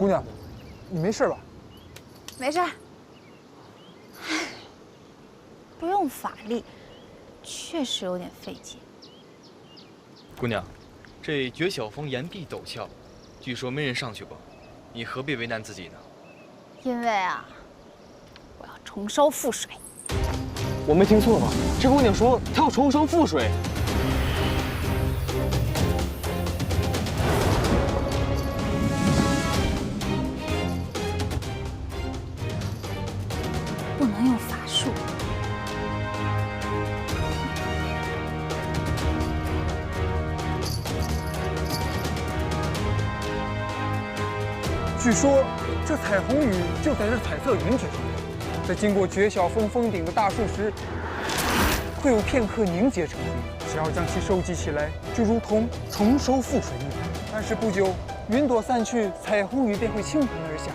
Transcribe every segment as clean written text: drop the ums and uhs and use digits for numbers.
姑娘，你没事吧？没事。唉，不用法力，确实有点费劲。姑娘，这绝晓峰岩壁陡峭，据说没人上去过，你何必为难自己呢？因为啊，我要重收覆水。我没听错吧？这姑娘说她要重收覆水。 不能用法术。据说这彩虹雨就在这彩色云之中，在经过绝晓峰峰顶的大树时，会有片刻凝结成云。只要将其收集起来，就如同重收覆水一般。但是不久，云朵散去，彩虹雨便会倾盆而下。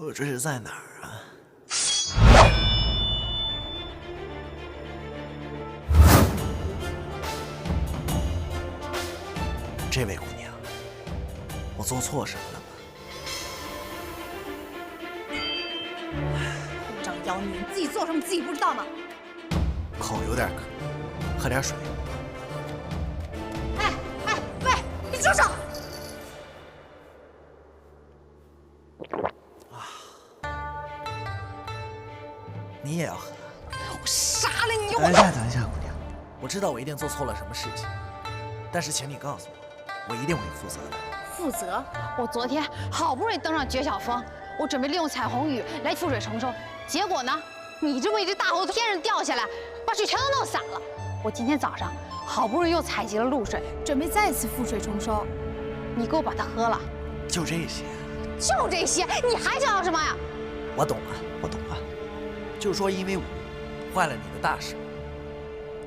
我这是在哪儿啊？这位姑娘，我做错什么了吗？故障妖女，你自己做什么自己不知道吗？口有点渴，喝点水。哎，喂，你住手！ 你也要喝？我杀了你！等一下，等一下，姑娘，我知道我一定做错了什么事情，但是请你告诉我，我一定会负责的。负责？我昨天好不容易登上绝晓峰，我准备利用彩虹雨来覆水重收，结果呢，你这么一只大猴子天上掉下来，把水全都弄洒了。我今天早上好不容易又采集了露水，准备再次覆水重收，你给我把它喝了。就这些？就这些？你还想要什么呀？我懂了，我懂了。 就说因为我坏了你的大事，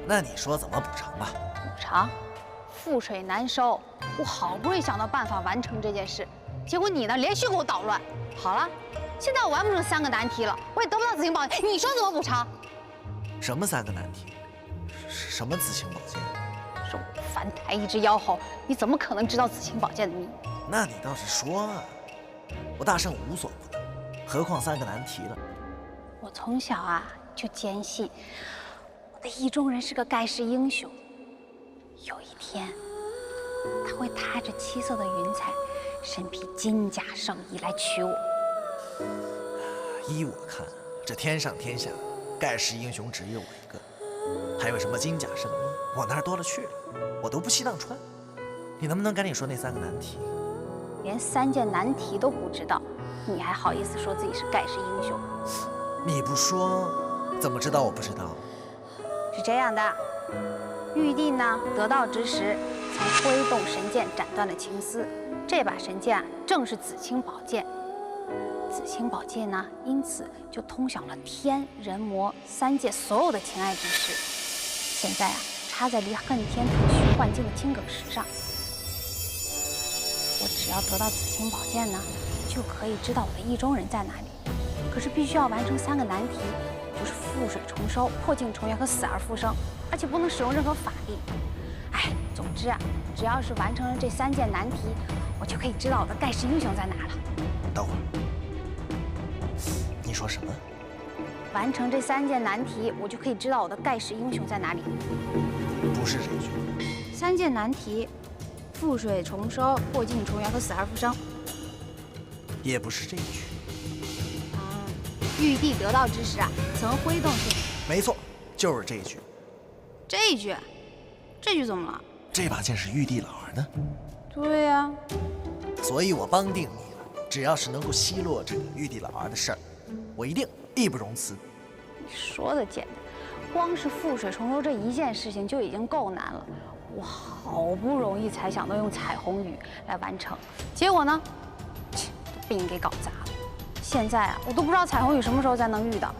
那你说怎么补偿吧？补偿？覆水难收，我好不容易想到办法完成这件事，结果你呢连续给我捣乱。好了，现在我完不成3个难题了，我也得不到紫金宝，你说怎么补偿？什么3个难题？什么紫青宝剑？荣樊台一直摇头，你怎么可能知道紫青宝剑的秘密？那你倒是说啊！我大圣无所不能，何况3个难题了？我从小啊就坚信我的意中人是个盖世英雄，有一天他会踏着七色的云彩，身披金甲圣衣来娶我。依我看，这天上天下，盖世英雄只有我一个，还有什么金甲圣衣，我那儿多了去了，我都不稀当穿。你能不能赶紧说那3个难题？连3件难题都不知道，你还好意思说自己是盖世英雄？你不说，怎么知道我不知道？是这样的，玉帝呢得道之时，曾挥动神剑斩断了青丝，这把神剑啊正是紫青宝剑。紫青宝剑呢，因此就通晓了天人魔3界所有的情爱之事。现在啊，插在离恨天吐虚幻境的青梗石上。我只要得到紫青宝剑呢，就可以知道我的意中人在哪里。可是必须要完成3个难题，就是覆水重收、破镜重圆和死而复生，而且不能使用任何法力。哎，总之啊，只要是完成了这3件难题，我就可以知道我的盖世英雄在哪了。等会儿，你说什么？完成这3件难题，我就可以知道我的盖世英雄在哪里。不是这句。 3件难题：覆水重收、破镜重圆和死而复生。也不是这一句。玉帝得道之时啊，曾挥动神。没错，就是这一句。这一句，这句怎么了？这把剑是玉帝老儿的。对呀。所以我帮定你了，只要是能够奚落这个玉帝老儿的事儿，我一定义不容辞。你说的简单，光是覆水重收这一件事情就已经够难了。我好不容易才想到用彩虹雨来完成，结果呢，都被你给搞砸了。现在啊，我都不知道彩虹雨什么时候才能遇到。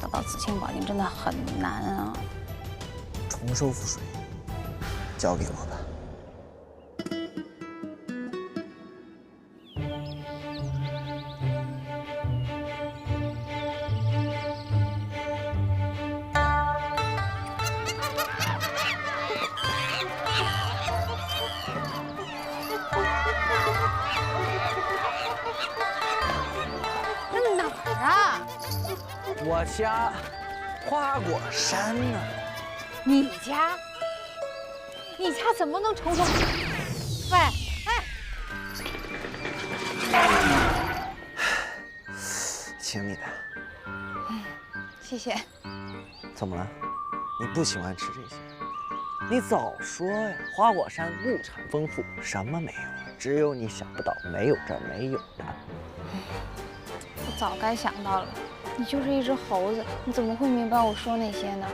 得到紫青宝剑真的很难啊！重收覆水，交给我吧。 我家花果山呢？你家？你家怎么能重收？喂，哎，请你的。谢谢。怎么了？你不喜欢吃这些？你早说呀！花果山物产丰富，什么没有？只有你想不到，没有这儿没有的。我早该想到了。 你就是一只猴子，你怎么会明白我说那些呢？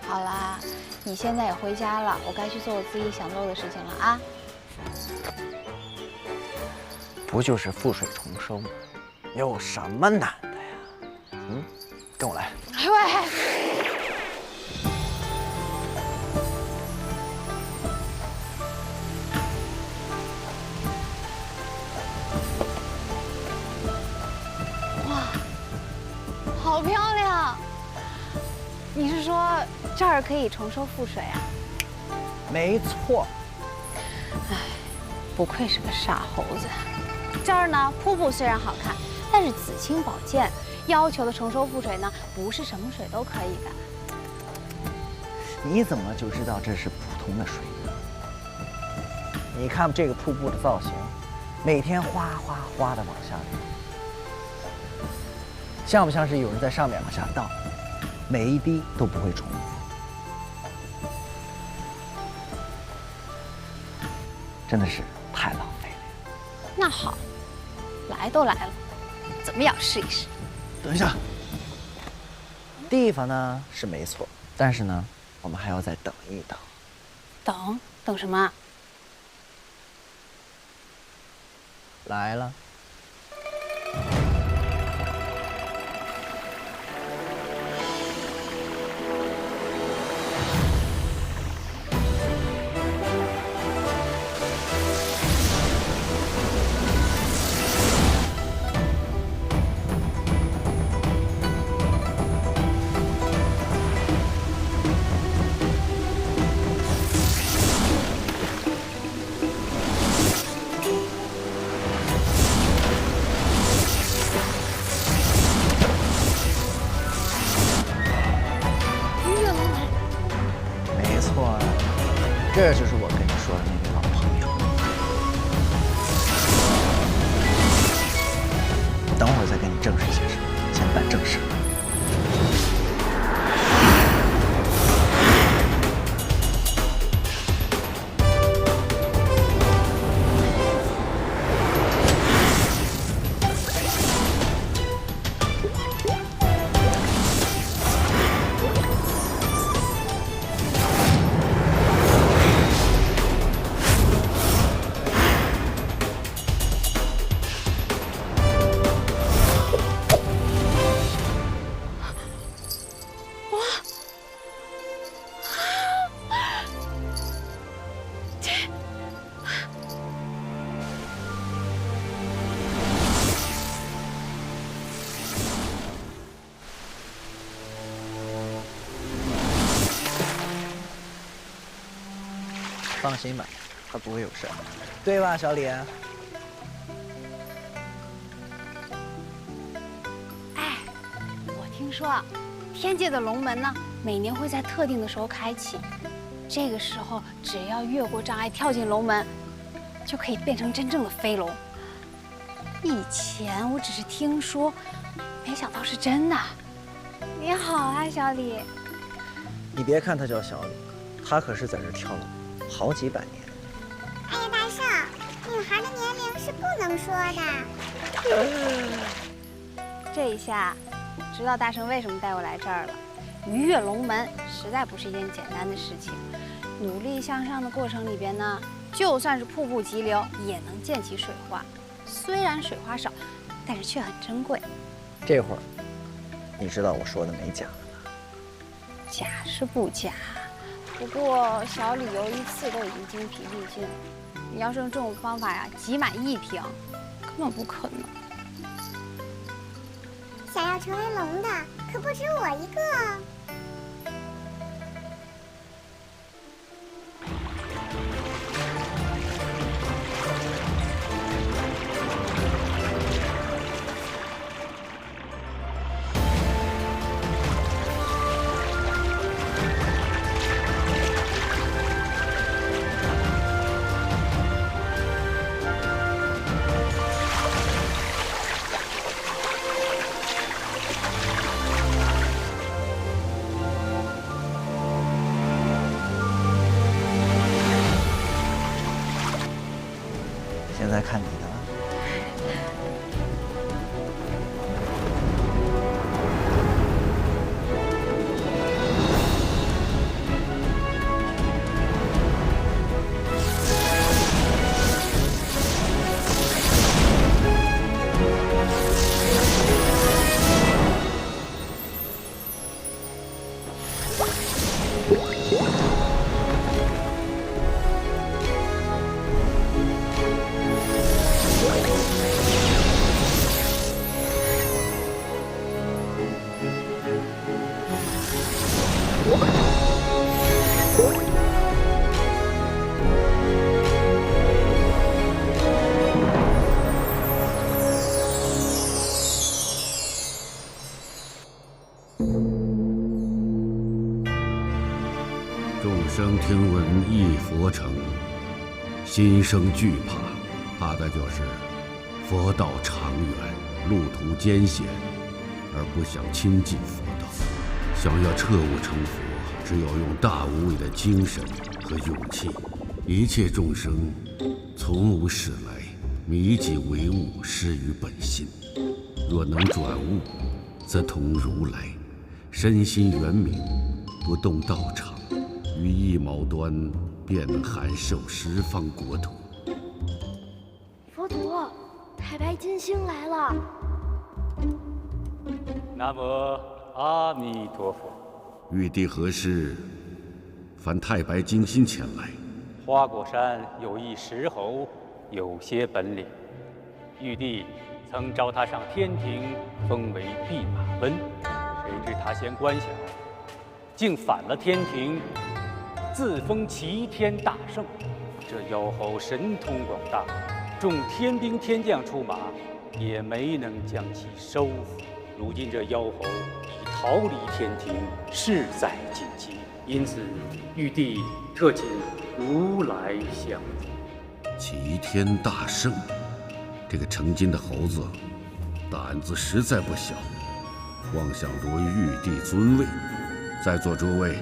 好啦，你现在也回家了，我该去做我自己想做的事情了啊。不就是覆水重收吗？有什么难的呀？嗯，跟我来。喂。 好漂亮！你是说这儿可以重收覆水啊？没错。哎，不愧是个傻猴子。这儿呢，瀑布虽然好看，但是紫青宝剑要求的重收覆水呢，不是什么水都可以的。你怎么就知道这是普通的水呢？你看这个瀑布的造型，每天哗哗哗的往下流。 像不像是有人在上面往下倒，每一滴都不会重复，真的是太浪费了。那好，来都来了，怎么也要试一试。等一下，地方呢是没错，但是呢，我们还要再等一等。等什么？来了。 哎放心吧，他不会有事儿，对吧，小李？哎，我听说天界的龙门呢，每年会在特定的时候开启，这个时候只要越过障碍跳进龙门，就可以变成真正的飞龙。以前我只是听说，没想到是真的。你好啊，小李。你别看他叫小李，他可是在这跳了好几百年。哎呀，大圣，女孩的年龄是不能说的。这一下，知道大圣为什么带我来这儿了。鱼跃龙门实在不是一件简单的事情，努力向上的过程里边呢，就算是瀑布急流，也能溅起水花。虽然水花少，但是却很珍贵。这会儿，你知道我说的没假了吧？假是不假，不过小李游一次都已经精疲力尽了。你要是用这种方法呀，挤满1瓶，根本不可能。想要成为龙的可不止我一个哦。现在看你的了。众生听闻一佛成，心生惧怕，怕的就是佛道长远，路途艰险，而不想亲近佛道。想要彻悟成佛，只有用大无畏的精神和勇气。一切众生从无始来，迷己为悟，失于本心。若能转悟，则同如来，身心圆明，不动道场，于一毛端，便能含受十方国土。佛陀，太白金星来了。南无阿弥陀佛。玉帝何事？凡太白金星前来。花果山有一石猴，有些本领。玉帝曾召他上天庭，封为弼马温。谁知他嫌官小，竟反了天庭，自封齐天大圣。这妖猴神通广大，众天兵天将出马，也没能将其收服。如今这妖猴已逃离天庭，势在近期，因此玉帝特请如来相助。齐天大圣，这个成精的猴子，胆子实在不小，妄想夺玉帝尊位。在座诸位，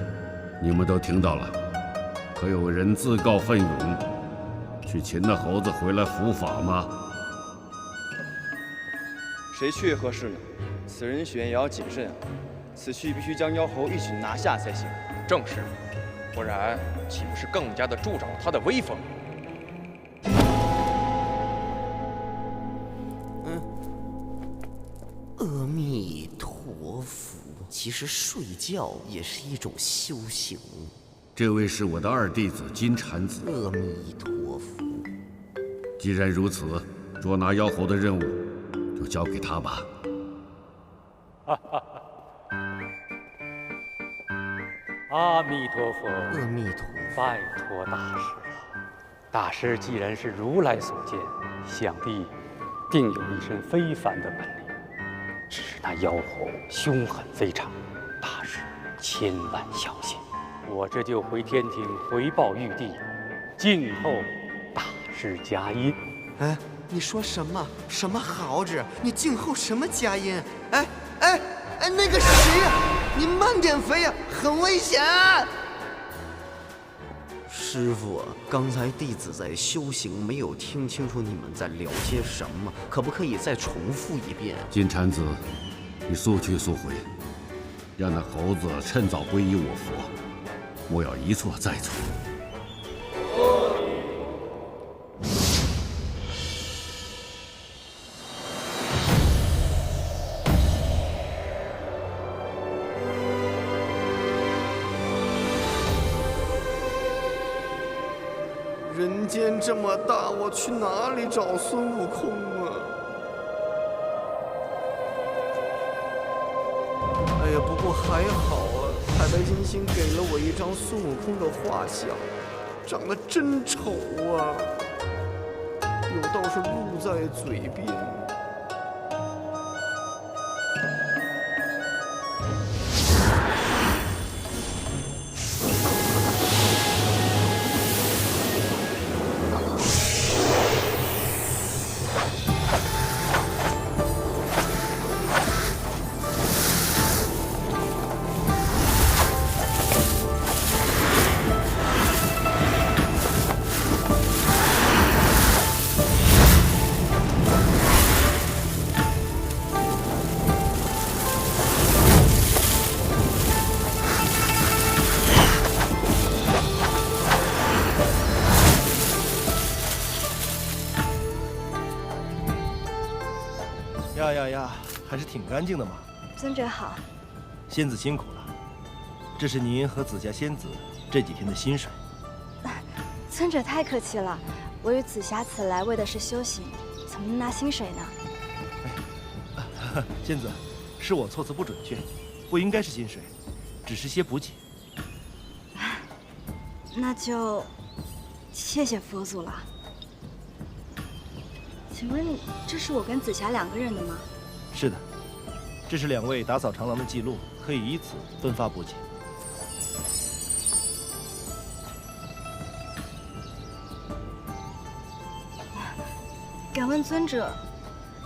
你们都听到了，可有人自告奋勇去擒那猴子回来伏法吗？谁去也合适呢？此人选也要谨慎啊！此去必须将妖猴一举拿下才行。正是，不然岂不是更加的助长他的威风？阿弥陀佛，其实睡觉也是一种修行。这位是我的二弟子金蝉子。阿弥陀佛。既然如此，捉拿妖猴的任务就交给他吧。阿弥陀佛，阿弥陀佛，拜托大师了。大师既然是如来所见，想必定有一身非凡的本领。只是那妖猴凶狠非常，大师千万小心。我这就回天庭回报玉帝，静候大师佳音。哎，你说什么？什么豪子？你静候什么佳音？哎，那个谁呀？你慢点飞呀，很危险。师傅，刚才弟子在修行，没有听清楚你们在聊些什么，可不可以再重复一遍？金蝉子，你速去速回，让那猴子趁早皈依我佛，莫要一错再错。人间这么大，我去哪里找孙悟空啊？哎呀，不过还好啊，太白金星给了我一张孙悟空的画像，长得真丑啊，有道是路在嘴边。呀，还是挺干净的嘛。尊者好。仙子辛苦了，这是您和紫霞仙子这几天的薪水。尊者太客气了，我与紫霞此来为的是修行，怎么能拿薪水呢？仙子，是我措辞不准确，不应该是薪水，只是些补给。那就谢谢佛祖了。请问这是我跟紫霞2个人的吗？是的，这是2位打扫长廊的记录，可以依此分发补给。敢问尊者，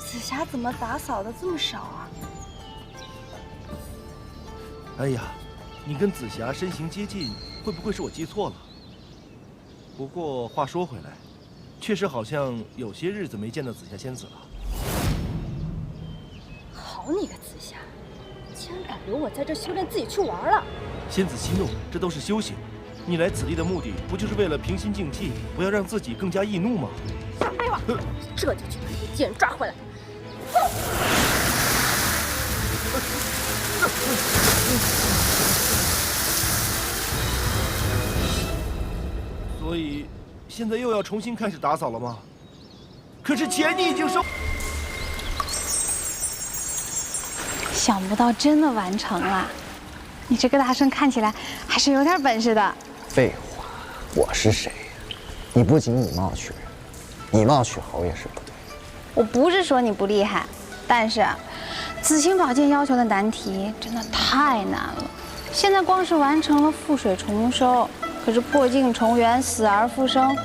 紫霞怎么打扫的这么少啊？哎呀，你跟紫霞身形接近，会不会是我记错了？不过话说回来，确实好像有些日子没见到紫霞仙子了。好你个紫霞，竟然敢留我在这修炼，自己去玩了！仙子息怒，这都是修行。你来此地的目的，不就是为了平心静气，不要让自己更加易怒吗？少废话！这就去把这贱人抓回来！所以，现在又要重新开始打扫了吗？可是钱你已经收。想不到真的完成了，你这个大圣看起来还是有点本事的。废话，我是谁呀？你不仅以貌取人，以貌取猴也是不对。我不是说你不厉害，但是紫星宝剑要求的难题真的太难了。现在光是完成了覆水重生，可是破镜重圆、死而复生，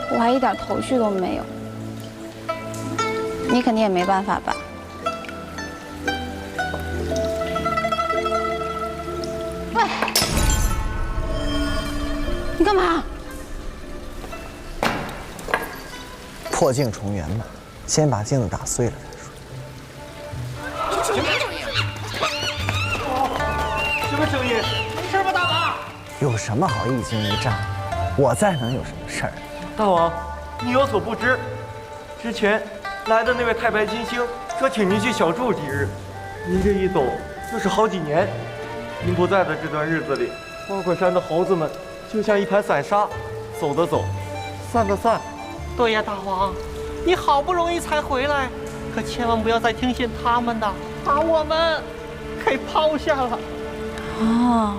我还一点头绪都没有。你肯定也没办法吧？喂，你干嘛？破镜重圆嘛，先把镜子打碎了再说。什么声音？没事吧，大王？有什么好一惊一乍？我在能有什么事儿？大王，你有所不知，之前来的那位太白金星说请您去小住几日，您这一走就是好几年。您不在的这段日子里，花果山的猴子们就像一盘散沙，走的走，散的散。对呀，大王，你好不容易才回来，可千万不要再听信他们的，把我们给抛下了。哦，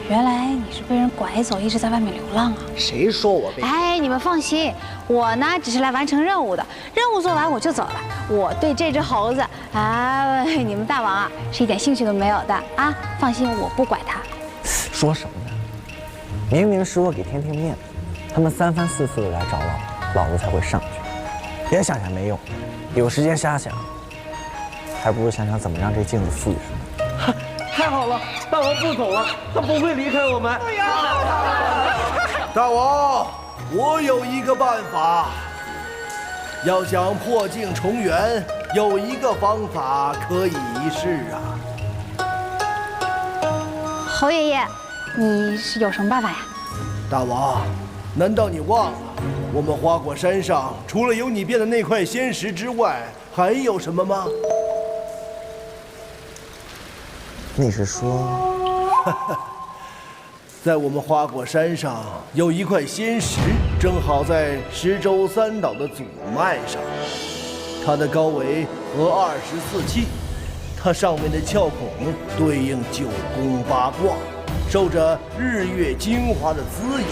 原来你是被人拐走，一直在外面流浪啊？谁说我被？哎，你们放心，我呢只是来完成任务的，任务做完我就走了。我对这只猴子啊，你们大王啊是一点兴趣都没有的啊！放心，我不拐它。说什么呢？明明是我给天天面子，他们3番4次的来找老子才会上去。别想想没用，有时间瞎想，还不如想想怎么让这镜子富裕什么。太好了，大王不走了，他不会离开我们。大王，我有一个办法。要想破镜重圆，有一个方法可以一试啊。侯爷爷，你是有什么办法呀？大王，难道你忘了，我们花果山上除了有你变的那块仙石之外，还有什么吗？你是说，在我们花果山上有一块仙石，正好在十洲3岛的祖脉上，它的高维和24气，它上面的窍孔对应9宫8卦，受着日月精华的滋养。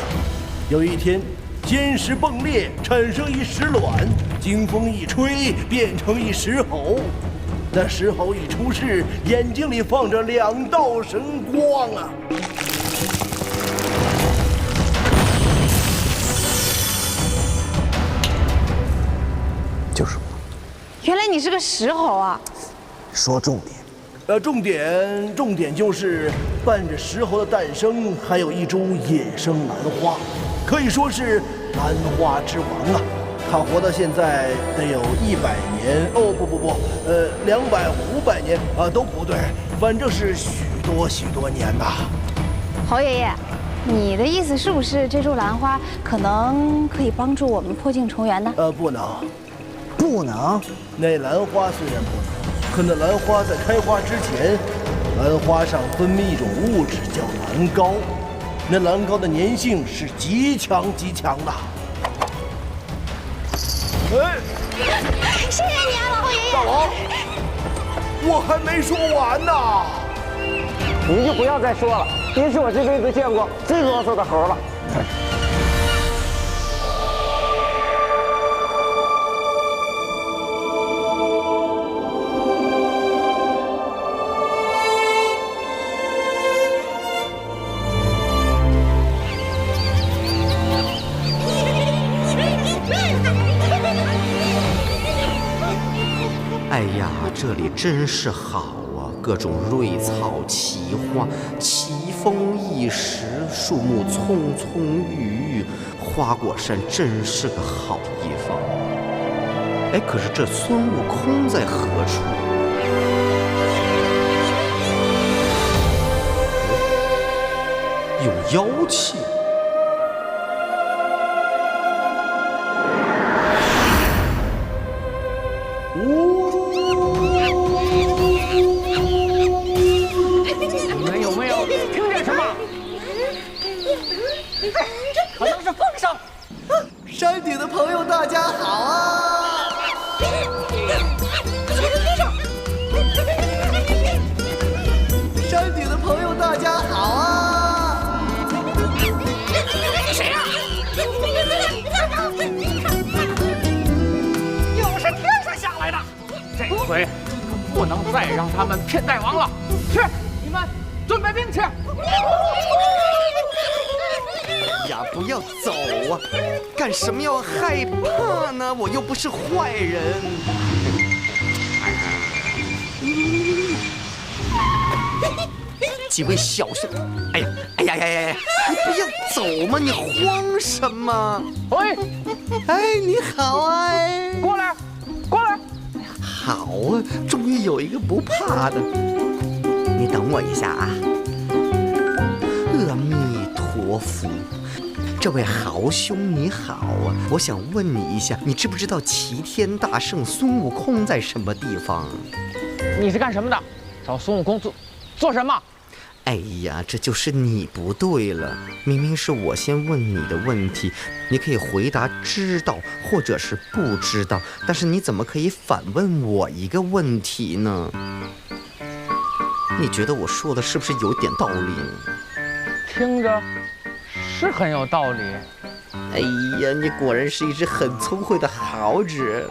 有一天，仙石迸裂，产生一石卵，经风一吹，变成一石猴。那石猴一出世，眼睛里放着2道神光啊！就是我。原来你是个石猴啊！说重点。重点就是伴着石猴的诞生，还有一株野生兰花，可以说是兰花之王啊！它活到现在得有100年哦，不，200、500年啊，都不对，反正是许多年呐。侯爷爷，你的意思是不是这株兰花可能可以帮助我们破镜重圆呢？不能。那兰花虽然不能，可那兰花在开花之前，兰花上分泌一种物质叫兰膏，那兰膏的粘性是极强的。哎，谢谢你啊，老侯爷爷。大王，我还没说完呢。你就不要再说了，您是我这辈子见过最啰嗦的猴了。哎呀，这里真是好啊！各种瑞草、奇花，奇峰异石，树木葱葱郁郁，花果山真是个好地方。哎，可是这孙悟空在何处？有妖气。你们有没有听见什么？可能是风声。山顶的朋友，大家好啊！山顶的朋友，大家好啊！谁呀？又是天上下来的，这回不能再让他们骗大王了。去，你们准备兵器。呀，不要走啊！干什么要害怕呢？我又不是坏人。几位小声！哎呀，你不要走嘛！你慌什么？喂，哎，你好啊！过来。好啊，终于有一个不怕的。你等我一下啊！阿弥陀佛。这位豪兄你好啊，我想问你一下，你知不知道齐天大圣孙悟空在什么地方？你是干什么的？找孙悟空做什么？哎呀，这就是你不对了。明明是我先问你的问题，你可以回答知道或者是不知道，但是你怎么可以反问我一个问题呢？你觉得我说的是不是有点道理？听着是很有道理。哎呀，你果然是一只很聪慧的猴子。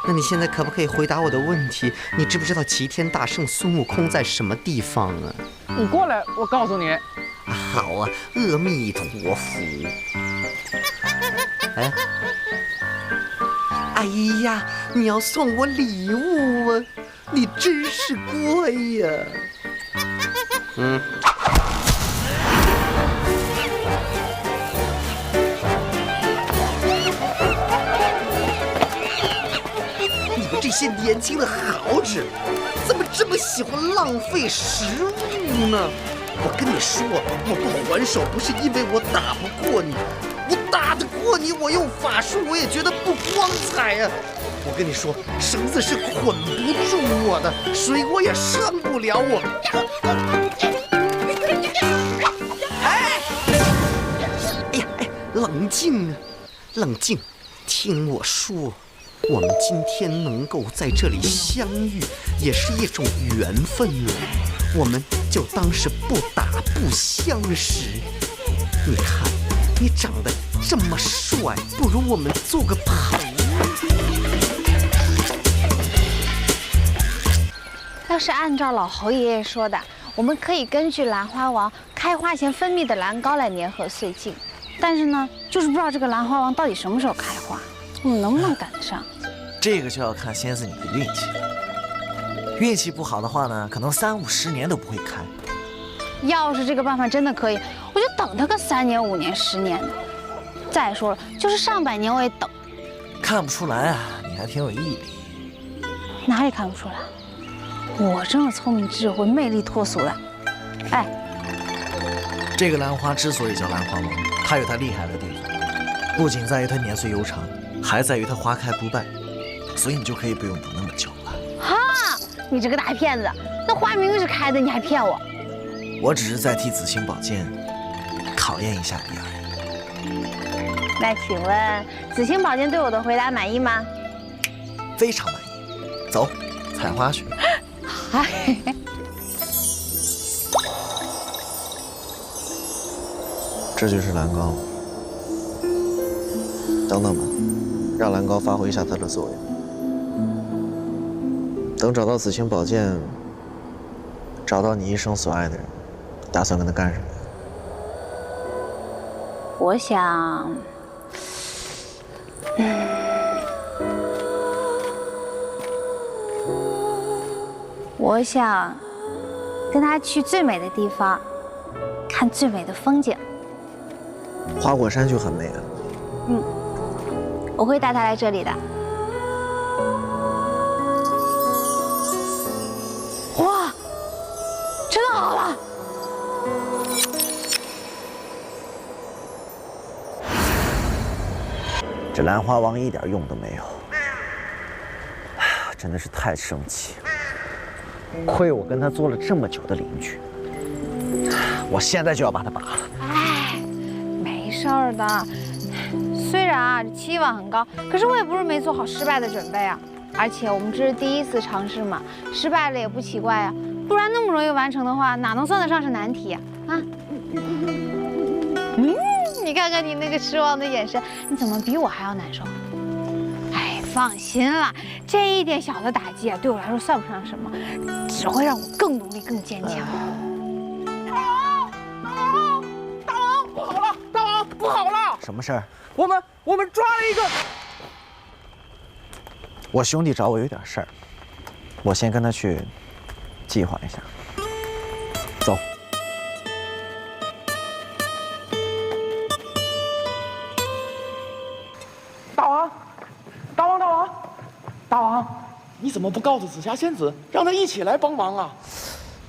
那你现在可不可以回答我的问题？你知不知道齐天大圣孙悟空在什么地方啊？你过来，我告诉你。好啊，阿弥陀佛。哎呀，你要送我礼物啊！你真是乖呀。你们这些年轻的猴子，怎么这么喜欢浪费食物呢？我跟你说，我不还手不是因为我打不过你，我打得过你，我用法术我也觉得不光彩呀。我跟你说，绳子是捆不住我的，水我也伤不了我。哎呀，冷静啊，冷静，听我说。我们今天能够在这里相遇，也是一种缘分了。我们就当是不打不相识。你看，你长得这么帅，不如我们做个朋友。要是按照老侯爷爷说的，我们可以根据兰花王开花前分泌的兰膏来粘合岁镜。但是呢，就是不知道这个兰花王到底什么时候开花，我们能不能赶得上？这个就要看仙子你的运气。运气不好的话呢，可能3、5、10年都不会开。要是这个办法真的可以，我就等他个3年、5年、10年的。再说了，就是上百年我也等。看不出来啊，你还挺有毅力。哪里看不出来？我这么聪明、智慧、魅力脱俗的。哎，这个兰花之所以叫兰花王，它有它厉害的地方，不仅在于它年岁悠长，还在于它花开不败。所以你就可以不用等那么久了。哈，你这个大骗子！那花明明是开的，你还骗我？我只是在替紫青宝剑考验一下你而已。那请问紫青宝剑对我的回答满意吗？非常满意。走，采花去。这就是兰膏。等等吧，让兰膏发挥一下它的作用。等找到紫青宝剑，找到你一生所爱的人，打算跟他干什么？我想，我想跟他去最美的地方，看最美的风景。花果山就很美啊。我会带他来这里的。哇，真的好了！这兰花王一点用都没有，真的是太生气了。亏我跟他做了这么久的邻居，我现在就要把他拔了。哎，没事儿的。虽然啊，这期望很高，可是我也不是没做好失败的准备啊。而且我们这是第一次尝试嘛，失败了也不奇怪啊。不然那么容易完成的话，哪能算得上是难题啊？你看看你那个失望的眼神，你怎么比我还要难受？哎，放心啦，这一点小的打击啊，对我来说算不上什么，只会让我更努力、更坚强。大王，不好了！大王，不好了！什么事儿？我们抓了一个。我兄弟找我有点事儿，我先跟他去计划一下。走。大王，你怎么不告诉紫霞仙子，让她一起来帮忙啊？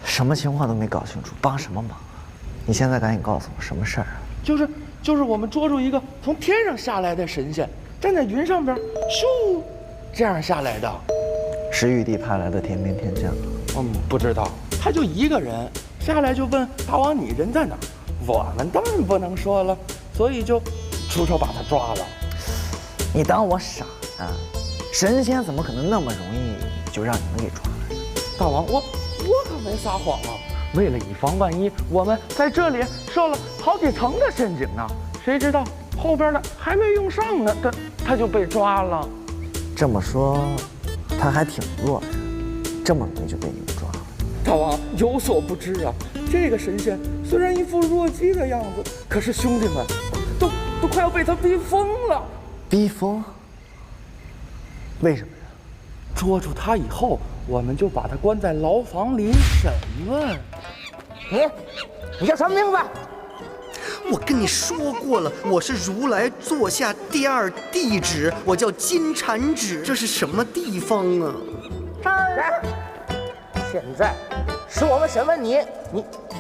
什么情况都没搞清楚，帮什么忙？你现在赶紧告诉我什么事儿啊？就是我们捉住一个从天上下来的神仙，站在云上边，咻，这样下来的。是玉帝派来的天兵天将？不知道，他就一个人下来就问大王你人在哪儿？我们当然不能说了，所以就出手把他抓了。你当我傻啊？神仙怎么可能那么容易就让你们给抓了？大王，我可没撒谎啊！为了以防万一，我们在这里设了好几层的陷阱呢。谁知道后边的还没用上呢，他就被抓了。这么说，他还挺弱的，这么容易就被你们抓了。大王有所不知啊，这个神仙虽然一副弱鸡的样子，可是兄弟们都快要被他逼疯了。逼疯？为什么呀？捉住他以后，我们就把他关在牢房里审问。你叫什么名字？我跟你说过了，我是如来座下第二弟子，我叫金蝉子。这是什么地方啊？这儿。现在是我们审问你，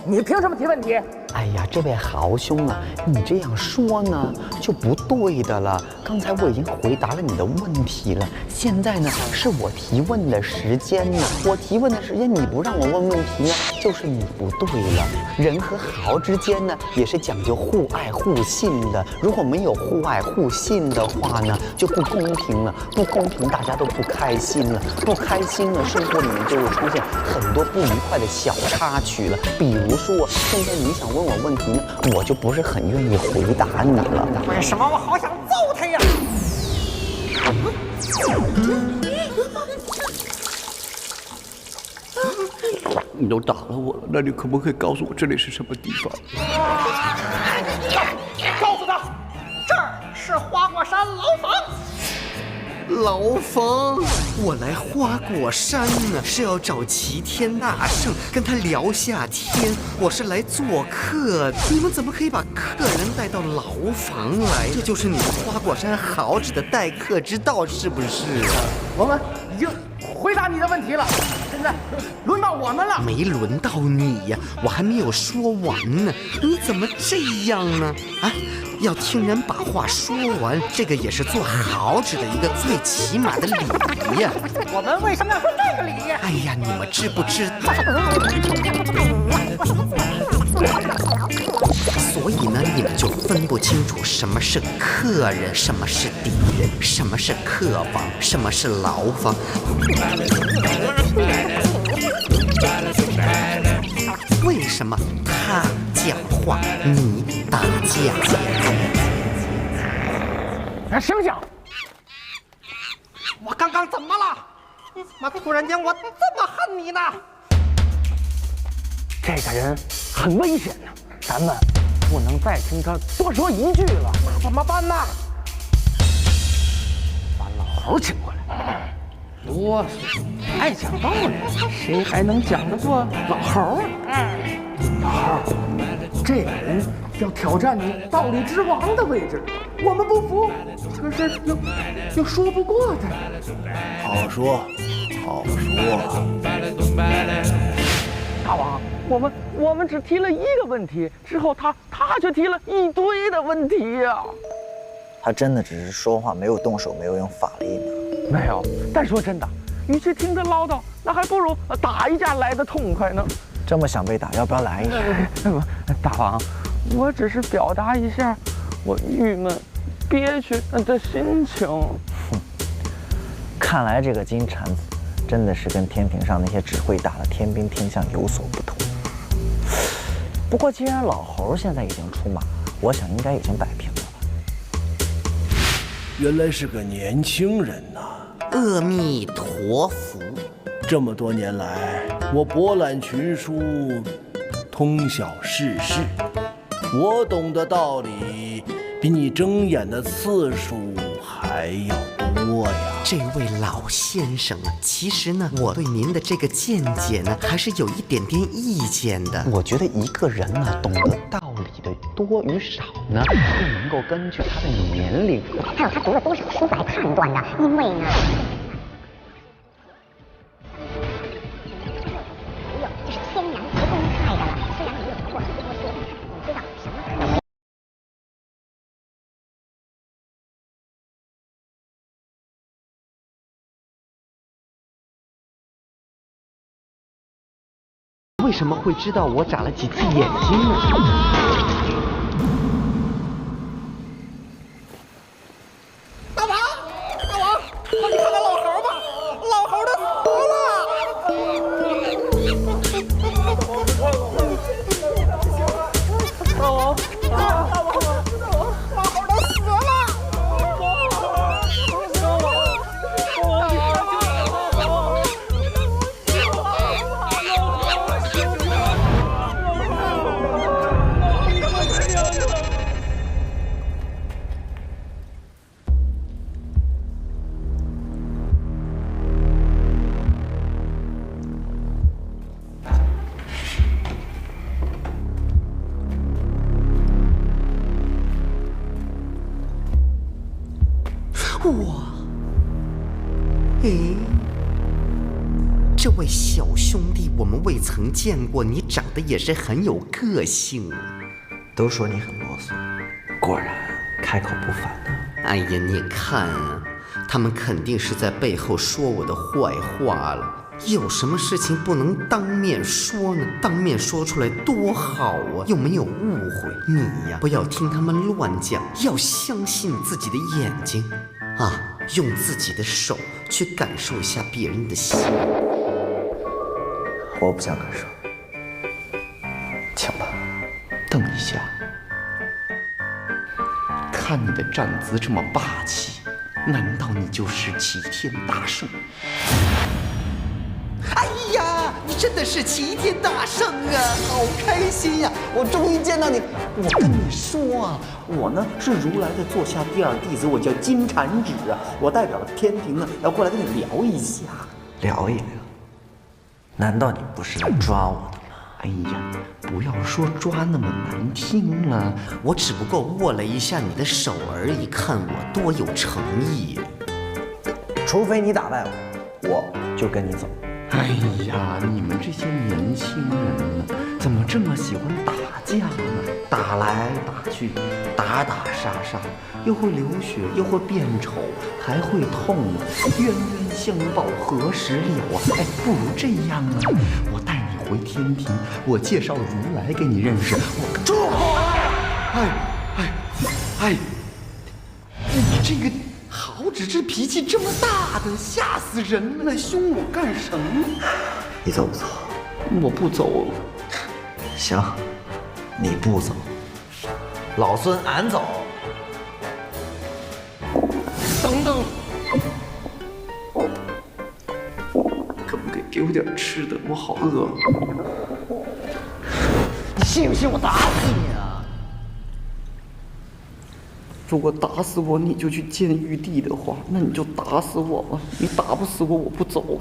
你凭什么提问题？哎呀，这位豪兄啊，你这样说呢就不对的了。刚才我已经回答了你的问题了，现在呢是我提问的时间呢。我提问的时间你不让我问问题呢，就是你不对了。人和豪之间呢也是讲究互爱互信的，如果没有互爱互信的话呢，就不公平了。不公平，大家都不开心了，不开心了，生活里面就会出现很多不愉快的小插曲了。比如说，现在你想问我问题呢，我就不是很愿意回答你了。为什么我好想揍他呀？你都打了我了，那你可不可以告诉我这里是什么地方？告诉他，这儿是花果山牢房。牢房，我来花果山呢，是要找齐天大圣，跟他聊下天。我是来做客，你们怎么可以把客人带到牢房来？这就是你们花果山豪子的待客之道，是不是？我们已经回答你的问题了，现在轮到我们了。没轮到你呀，我还没有说完呢，你怎么这样呢？啊！要听人把话说完，这个也是做豪子的一个最起码的礼仪呀。我们为什么要说这个礼仪？哎呀，你们知不知道？所以呢，你们就分不清楚什么是客人，什么是敌人，什么是客房，什么是牢房。为什么他讲话你打架？醒醒！我刚刚怎么了？你怎么突然间我这么恨你呢？这个人很危险呢，咱们不能再听他多说一句了。那怎么办呢？把老猴请过来。啰嗦，爱讲道理，谁还能讲得过老猴啊？老猴，这个人要挑战你道理之王的位置，我们不服，可是又说不过他。好说，好说。大王，我们只提了一个问题，之后他却提了一堆的问题呀。他真的只是说话，没有动手，没有用法力吗？没有，但说真的，与其听他唠叨，那还不如打一架来得痛快呢。这么想被打，要不要来一下？大王，我只是表达一下我郁闷、憋屈的心情。看来这个金蝉子真的是跟天庭上那些只会打的天兵天将有所不同。不过既然老猴现在已经出马，我想应该已经摆平了吧。原来是个年轻人呐！阿弥陀佛！这么多年来，我博览群书，通晓世事，我懂的道理比你睁眼的次数还要多呀。这位老先生啊，其实呢，我对您的这个见解呢，还是有一点点意见的。我觉得一个人呢，懂得道理的多与少呢，不能够根据他的年龄，还有他读了多少书来判断的。因为呢，这是天然不公开的了。虽然没有过多些，你知道什么可为？为什么会知道我眨了几次眼睛呢？大王，快去看看老猴吧，老猴他死了。我，诶，这位小兄弟，我们未曾见过，你长得也是很有个性。都说你很啰嗦，果然开口不反呢。哎呀，你看啊，他们肯定是在背后说我的坏话了。有什么事情不能当面说呢？当面说出来多好啊！又没有误会。你呀，不要听他们乱讲，要相信自己的眼睛啊，用自己的手去感受一下别人的心。我不想感受，请吧。等一下，看你的站姿这么霸气，难道你就是齐天大圣？哎呀，你真的是齐天大圣啊！好开心呀！我终于见到你。我跟你说啊，我呢是如来的座下第二弟子，我叫金蝉子啊，我代表天庭呢要过来跟你聊一下。聊一聊？难道你不是来抓我的吗？哎呀，不要说抓那么难听了，我只不过握了一下你的手而已，看我多有诚意。除非你打败我，我就跟你走。哎呀，你们这些年轻人呢，怎么这么喜欢打架呢？打来打去，打打杀杀，又会流血，又会变丑，还会痛，冤冤相报何时了啊？哎，不如这样啊，我带你回天庭，我介绍如来给你认识。我住口！哎，你这个好只是脾气这么大的，吓死人了！凶我干什么？你走不走？我不走。行，你不走，老孙俺走。等等，可不可以给我点吃的？我好饿。你信不信我打死你啊？如果打死我你就去见玉帝的话，那你就打死我吧。你打不死我，我不走。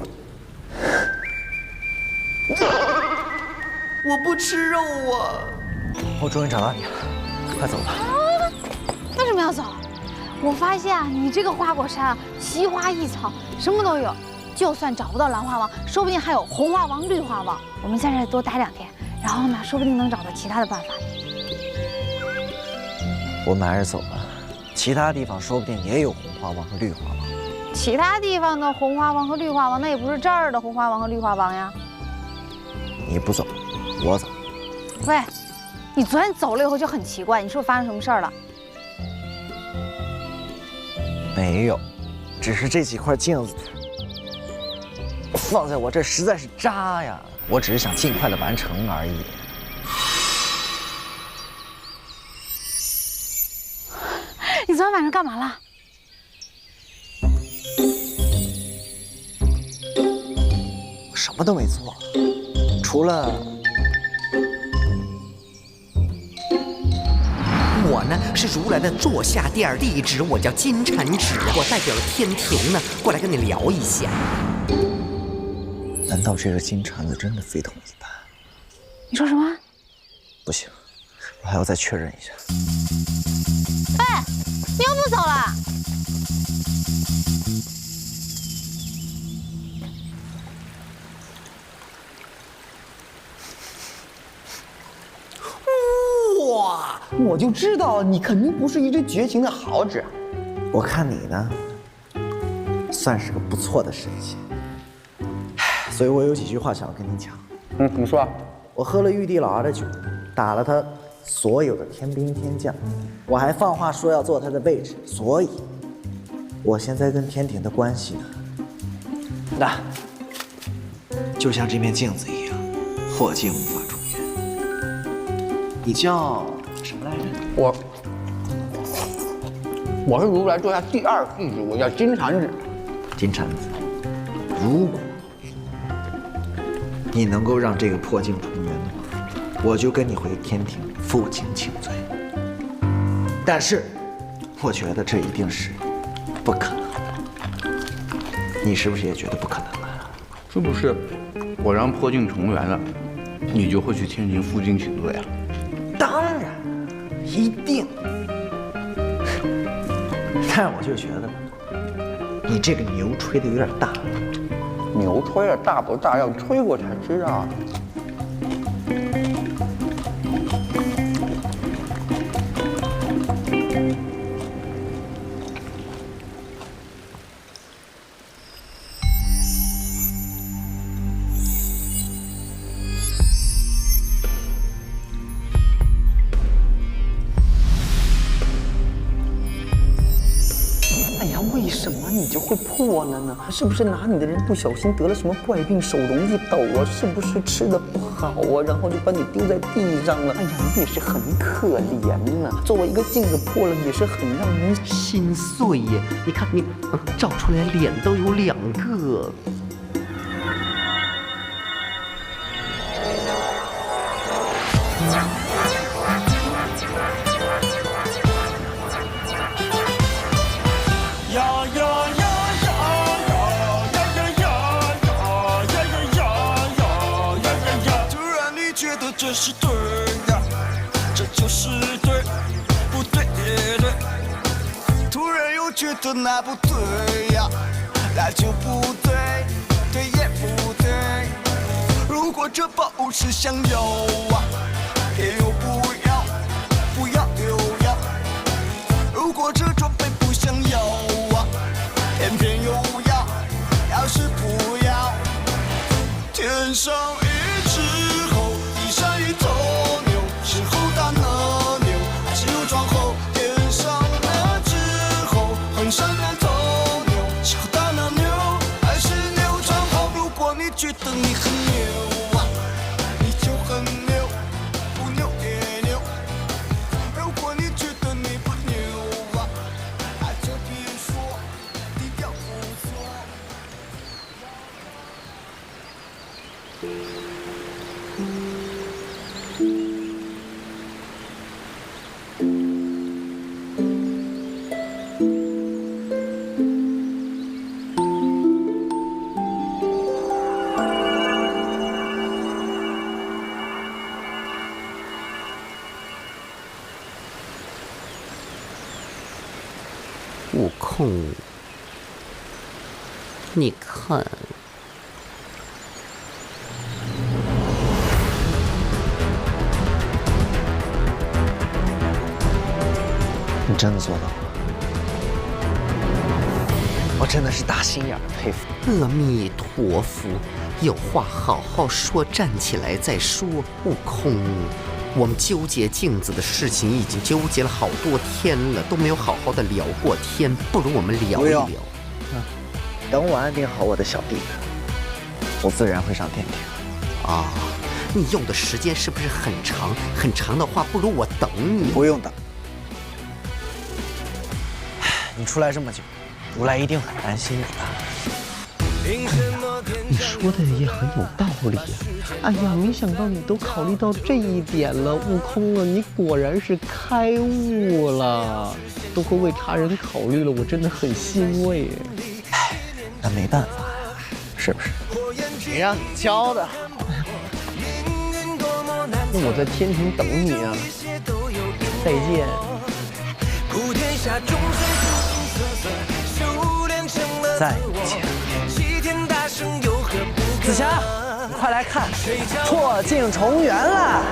我不吃肉啊！我终于找到你了，快走吧。为什么要走？我发现啊，你这个花果山啊，奇花异草，什么都有。就算找不到蓝花王，说不定还有红花王、绿花王。我们在这儿多待2天，然后呢，说不定能找到其他的办法。我们还是走吧，其他地方说不定也有红花王和绿花王。其他地方的红花王和绿花王，那也不是这儿的红花王和绿花王呀。你不走，我走。喂，你昨天走了以后就很奇怪，你是不是发生什么事儿了？没有，只是这几块镜子放在我这实在是渣呀。我只是想尽快的完成而已。你昨天晚上干嘛了？我什么都没做，除了我呢是如来的座下第二弟子，我叫金蝉子，我代表了天庭呢，过来跟你聊一下。难道这个金蝉子真的非同一般？你说什么？不行，我还要再确认一下。哎，你又不走了？哇！我就知道你肯定不是一只绝情的好纸。我看你呢，算是个不错的神仙，所以我有几句话想要跟你讲。你说。我喝了玉帝老儿的酒，打了他所有的天兵天将，我还放话说要坐他的位置，所以，我现在跟天庭的关系呢，那就像这面镜子一样，破镜无法重圆。你叫什么来着？我是如来座下第二弟子，我叫金蝉子。金蝉子，如果你能够让这个破镜重圆的话，我就跟你回天庭负荆请罪。但是，我觉得这一定是不可能的。你是不是也觉得不可能啊？是不是？我让破镜重圆了，你就会去天庭负荆请罪啊？当然，一定。但是我就觉得，你这个牛吹的有点大了。牛吹的大不大，要吹过才知道。为什么你就会破了呢？是不是拿你的人不小心得了什么怪病，手容易抖啊？是不是吃的不好啊？然后就把你丢在地上了？哎呀，你也是很可怜呐。作为一个镜子破了，也是很让人心碎耶。你看你，照出来脸都有2个。这是对呀，这就是对，不对也对。突然又觉得那不对呀，那就不对，对也不对。如果这宝是想要啊，偏又不要，不要又要。如果这装备不想要啊，偏偏又要，要是不要，天上一只猴。山一头牛，事后打那牛，还是有装后。天上那只猴，很善良头牛，事后打那牛，还是牛装后。如果你觉得你很牛啊，你就很牛，不牛也牛。如果你觉得你不牛啊，那就别说，低调不错。悟空，你看，你真的做到了，我真的是大心眼儿佩服。阿弥陀佛，有话好好说，站起来再说。悟空，我们纠结镜子的事情已经纠结了好多天了，都没有好好的聊过天，不如我们聊一聊。等我安定好我的小弟弟，我自然会上天庭。啊，你用的时间是不是很长？很长的话，不如我等你。不用等。你出来这么久，如来一定很担心你的。你说的也很有道理呀！哎呀，没想到你都考虑到这一点了，悟空啊，你果然是开悟了，都会为他人考虑了，我真的很欣慰。哎，那没办法呀，是不是？谁让你教的？那我在天庭等你啊！再见。再见。紫霞，你快来看，破镜重圆了！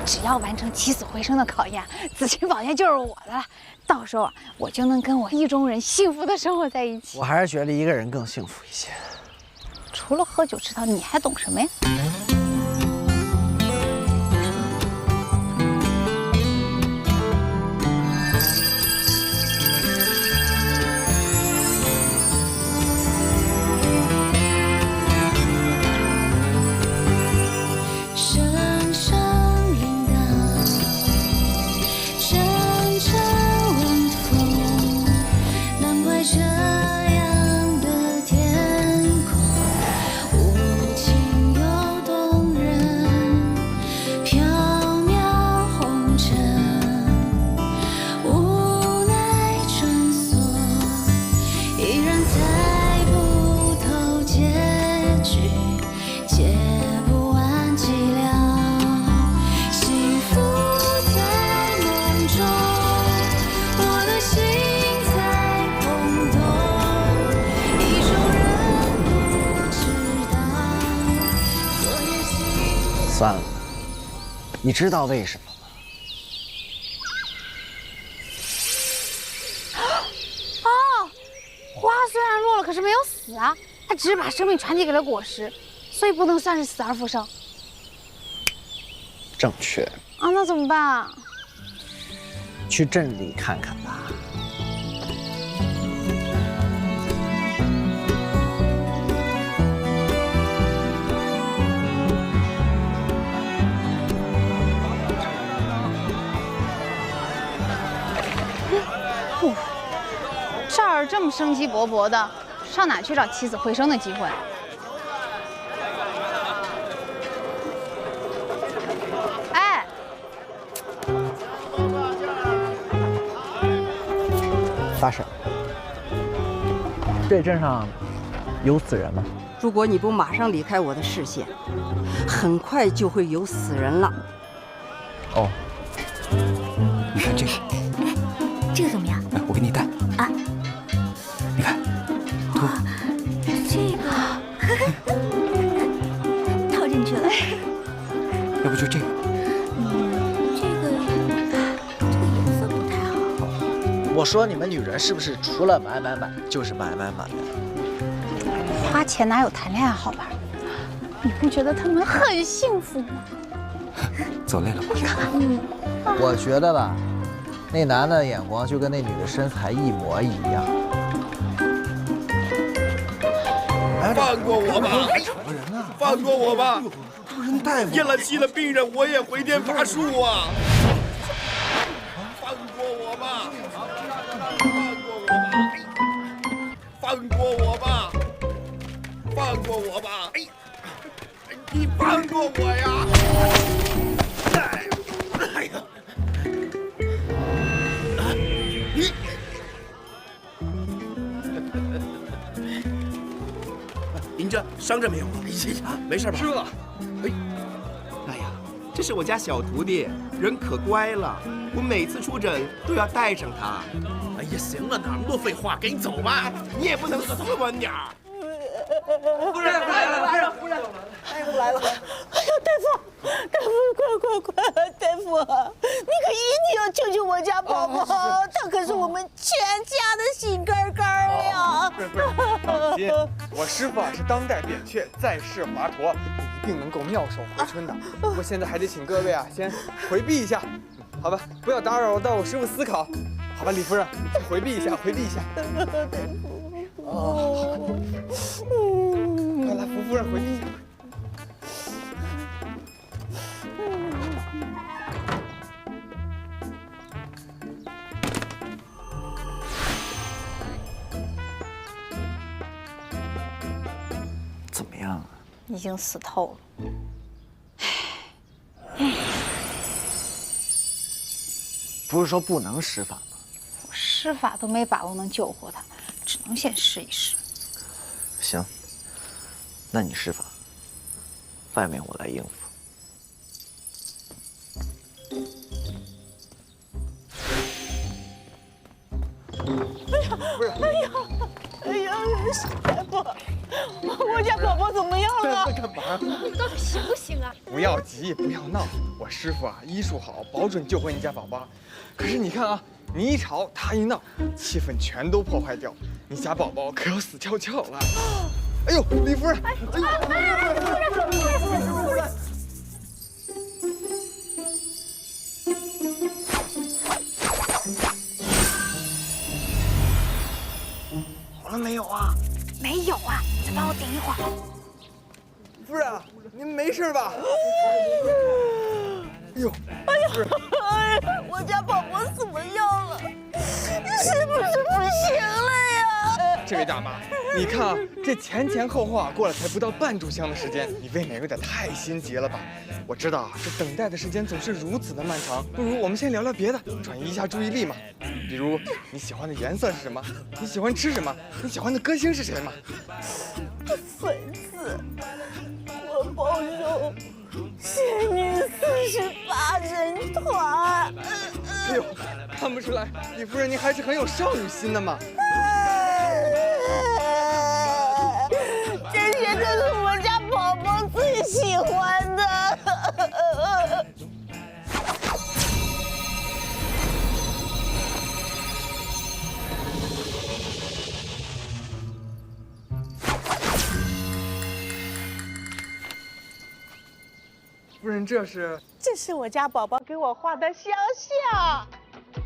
只要完成起死回生的考验，紫金宝剑就是我的了。到时候我就能跟我意中人幸福的生活在一起。我还是觉得一个人更幸福一些。除了喝酒吃桃，你还懂什么呀？这样的天空，无情又动算了，你知道为什么吗？哦，花虽然落了，可是没有死啊，它只是把生命传递给了果实，所以不能算是死而复生。正确。啊，那怎么办啊？去镇里看看吧。这儿这么生机勃勃的，上哪去找起死回生的机会？哎，大婶，这镇上有死人吗？如果你不马上离开我的视线，很快就会有死人了。哦，你看这个，这个怎么样？来，我给你戴啊。你看，脱。这个套进去了。要不就这个。这个颜色不太好。我说你们女人是不是除了买就是买？花钱哪有谈恋爱好玩？你不觉得他们很幸福吗？走累了吧？我觉得吧，那男的眼光就跟那女的身材一模一样。放过我吧！放过我吧！主人大夫，咽了气的病人，我也回天乏术啊！放过我吧！放过我吧！放过我吧！哎，你放过我呀！哎呀！你。您这伤着没有？没事吧？师傅，哎呀，这是我家小徒弟，人可乖了，我每次出诊都要带上他。哎呀，行了，哪那么多废话，赶紧走吧，你也不能斯文点儿。夫人来了，夫人，大夫来了！哎呀，大夫，快！大夫，你可一定要救救我家宝宝，他可是我们全家的心肝肝呀！不是，放心，我师傅是当代扁鹊，在世华佗，一定能够妙手回春的。不过现在还得请各位先回避一下，好吧？不要打扰到我师傅思考，好吧？李夫人，回避一下。哦，快来，扶夫人回避一下。怎么样啊？已经死透了。不是说不能施法吗？我施法都没把握能救活他，只能先试一试。行，那你施法，外面我来应付。哎呀，大夫，我家宝宝怎么样了？在干嘛？你们到底行不行啊？不要急，不要闹，我师傅医术好，保准救回你家宝宝。可是你看啊，你一吵，他一闹，气氛全都破坏掉，你家宝宝可要死翘翘了。哎呦，李夫人！哎呦！好了没有啊？没有啊，再帮我顶一会儿。夫人，您没事吧？哎呦，夫人，我家宝宝怎么样了？是不是不行了呀？这位大妈，你看啊，这前后后过了才不到半炷香的时间，你未免有点太心急了吧？我知道啊，这等待的时间总是如此的漫长，不如我们先聊聊别的，转移一下注意力嘛。比如你喜欢的颜色是什么？你喜欢吃什么？你喜欢的歌星是谁嘛？粉子，我报仇，仙女48人团。哎呦，看不出来，李夫人您还是很有少女心的嘛。这些都是我家宝宝最喜欢的。夫人这是？这是我家宝宝给我画的肖像。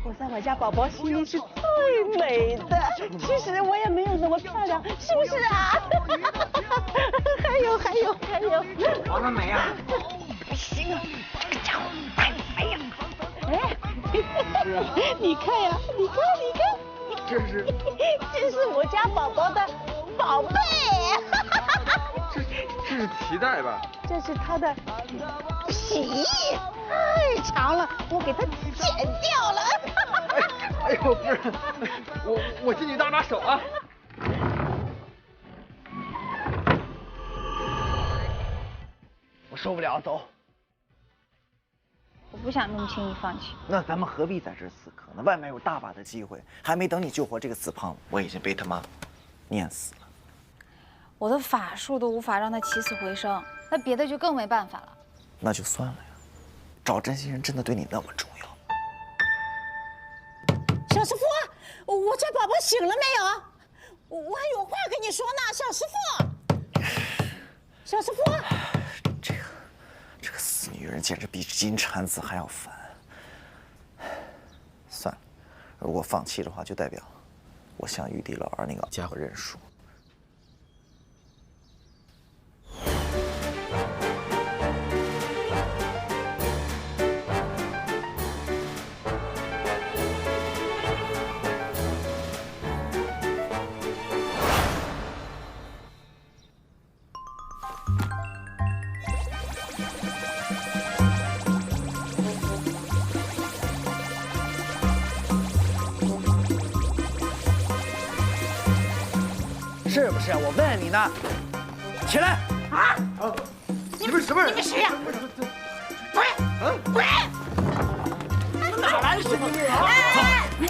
我在我家宝宝心里是最美的，其实我也没有那么漂亮，是不是啊？还有，画的美啊！不行啊，这个家伙太肥了。哎，你看呀，你看，这是我家宝宝的宝贝。这是脐带吧？这是他的皮，太长了，我给他剪掉了。哎呦，夫人，我替你搭把手啊。我受不了，走。我不想那么轻易放弃。那咱们何必在这儿死磕呢？外面有大把的机会，还没等你救活这个死胖子，我已经被他妈念死了。我的法术都无法让他起死回生，那别的就更没办法了。那就算了呀，找真心人真的对你那么重要？小师傅，我家宝宝醒了没有？我还有话跟你说呢，小师傅。小师傅，这个死女人简直比金蝉子还要烦。算了，如果放弃的话，就代表我向玉帝老儿那个家伙认输。是不是？我问你呢，起来！啊！你们什么人？你们谁呀？滚！哪来的神经病啊？滚！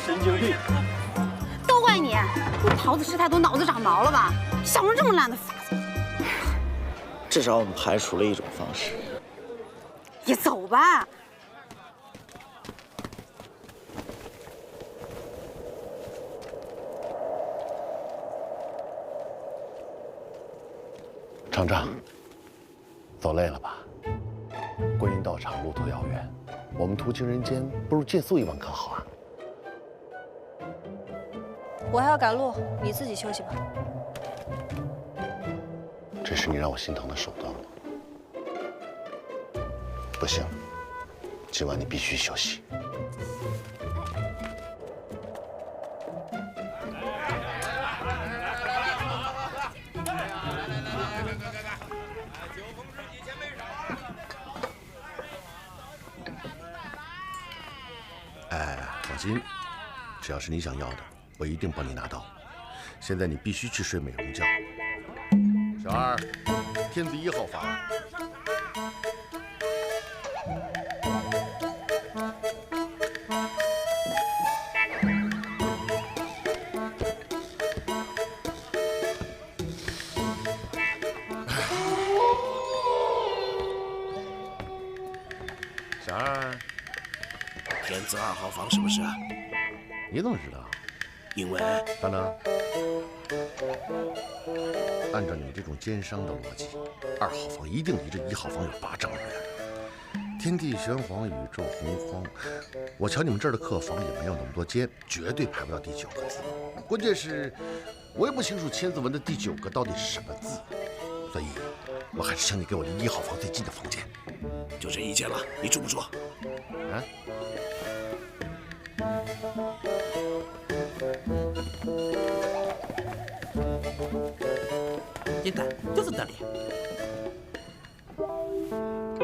神经病！都怪你！桃子吃太多，脑子长毛了吧？想出这么烂的法子。至少我们排除了一种方式。也走吧。厂长，走累了吧？观音道场路途遥远，我们途经人间，不如借宿一晚可好啊？我还要赶路，你自己休息吧。这是你让我心疼的手段吗？不行，今晚你必须休息。哎，放心，只要是你想要的，我一定帮你拿到。现在你必须去睡美容觉。小二，天子1号房。小二，天子2号房是不是啊？你怎么知道？因为等等，按照你这种奸商的逻辑，2号房一定离这1号房有8丈远。天地玄黄，宇宙洪荒，我瞧你们这儿的客房也没有那么多间，绝对排不到第9个字。关键是，我也不清楚千字文的第9个到底是什么字，所以，我还是请你给我离1号房最近的房间。就这一间了，你住不住？啊？现在就是这里。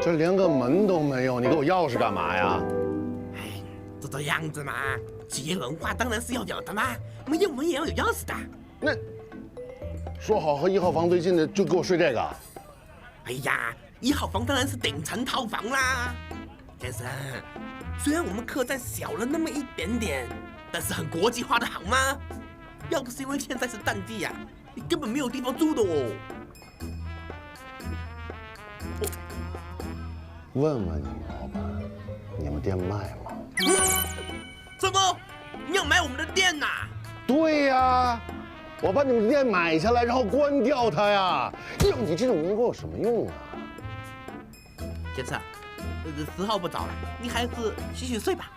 这连个门都没有，你给我钥匙干嘛呀？哎，这样子嘛，企业文化当然是要有的嘛，没有门也要有钥匙的。那说好和1号房最近的就给我睡这个。哎呀，1号房当然是顶层套房啦，先生。虽然我们客栈小了那么一点点，但是很国际化的好吗？要不是因为现在是淡季呀，你根本没有地方住的哦。问问你们老板，你们店卖吗？什么？你要买我们的店呐？对呀，我把你们店买下来，然后关掉它呀！要你这种人给我有什么用啊？天策，时候不早了，你还是洗洗睡吧，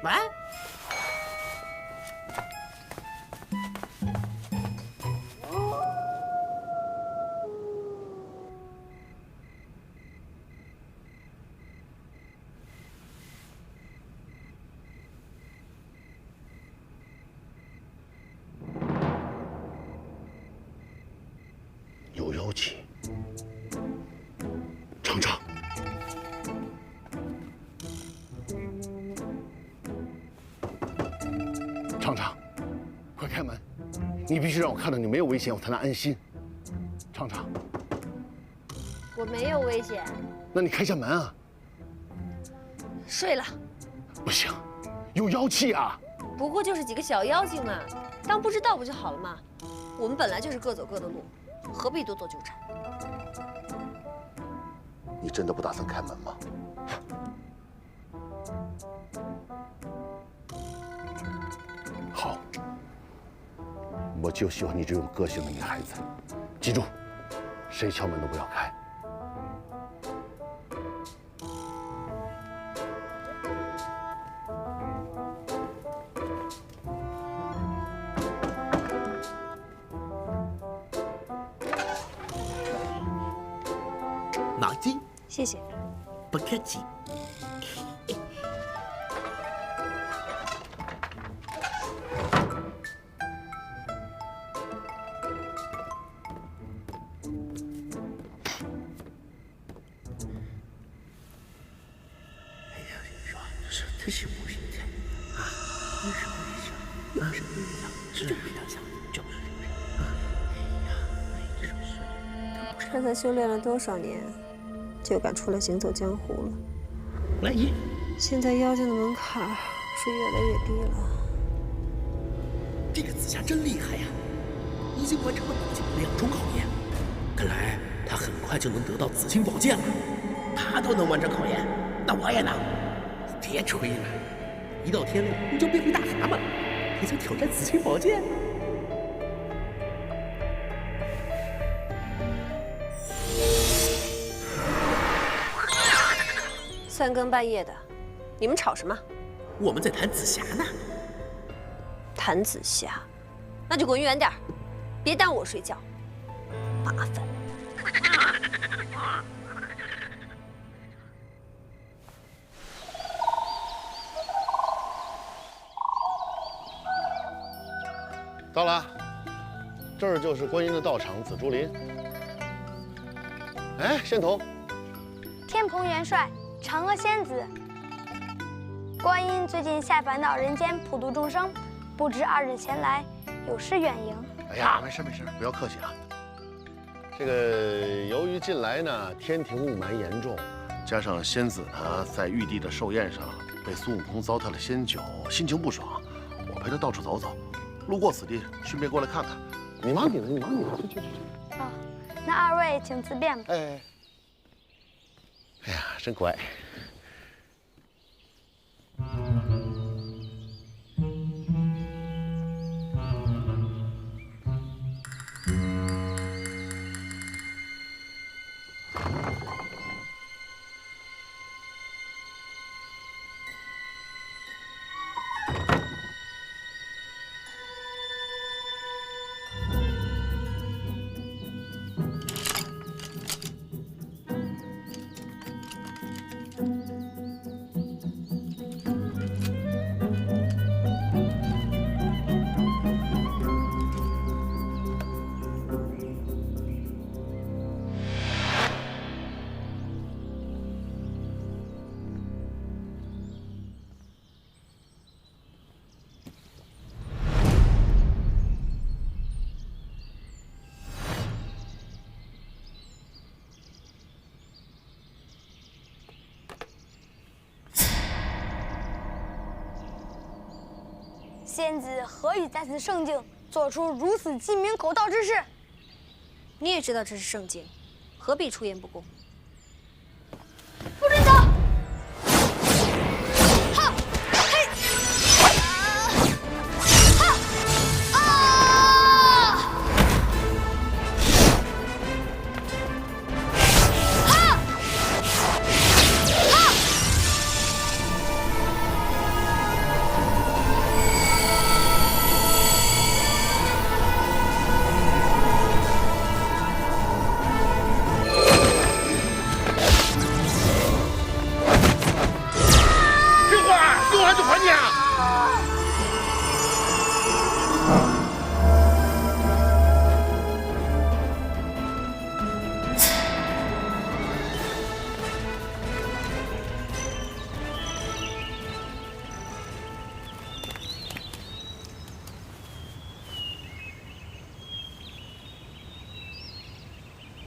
晚安。有妖气，厂长。厂长，快开门！你必须让我看到你没有危险，我才能安心。厂长，我没有危险。那你开下门啊！睡了。不行，有妖气啊！不过就是几个小妖精嘛，当不知道不就好了嘛。我们本来就是各走各的路，何必多做纠缠？你真的不打算开门吗？好，我就喜欢你这种个性的女孩子。记住，谁敲门都不要开。脑筋，谢谢。不客气。这是不是这样啊？为什么这样？为什么这样？就是这样，就是这样。哎呀，你说是？看他修炼了多少年，就敢出来行走江湖了。来也。现在妖精的门槛是越来越低了。这个紫霞真厉害呀，已经完成了国境2重考验，看来他很快就能得到紫青宝剑了。他都能完成考验，那我也能。别吹了，一到天路你就变回大蛤蟆，还想挑战紫青宝剑？3更半夜的，你们吵什么？我们在谈紫霞呢。谈紫霞，那就滚远点儿，别耽误我睡觉，麻烦。到了，这儿就是观音的道场紫竹林。哎，仙童，天蓬元帅，嫦娥仙子，观音最近下凡到人间普度众生，不知2日前来有失远迎。哎呀，没事没事，不要客气啊。这个由于近来呢天庭雾霾严重，加上仙子呢在玉帝的寿宴上被孙悟空糟蹋了仙酒，心情不爽，我陪他到处走走。路过此地，顺便过来看看。你忙你的，你忙你的，去。哦，那2位请自便吧。哎呀，真乖。仙子何以在此圣境做出如此鸡鸣狗盗之事？你也知道这是圣境，何必出言不公？不准走！哈，嘿，哈，啊！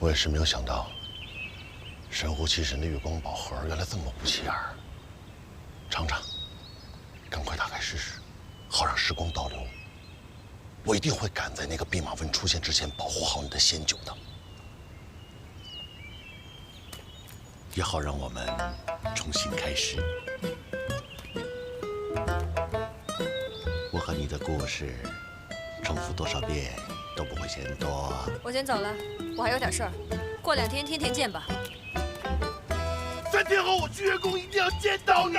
我也是没有想到，神乎其神的月光宝盒原来这么不起眼儿。尝尝，赶快打开试试，好让时光倒流。我一定会赶在那个弼马温出现之前保护好你的仙酒的，也好让我们重新开始。我和你的故事，重复多少遍都不会嫌多。我先走了，我还有点事儿，过2天天田见吧。3天后我去月宫一定要见到你。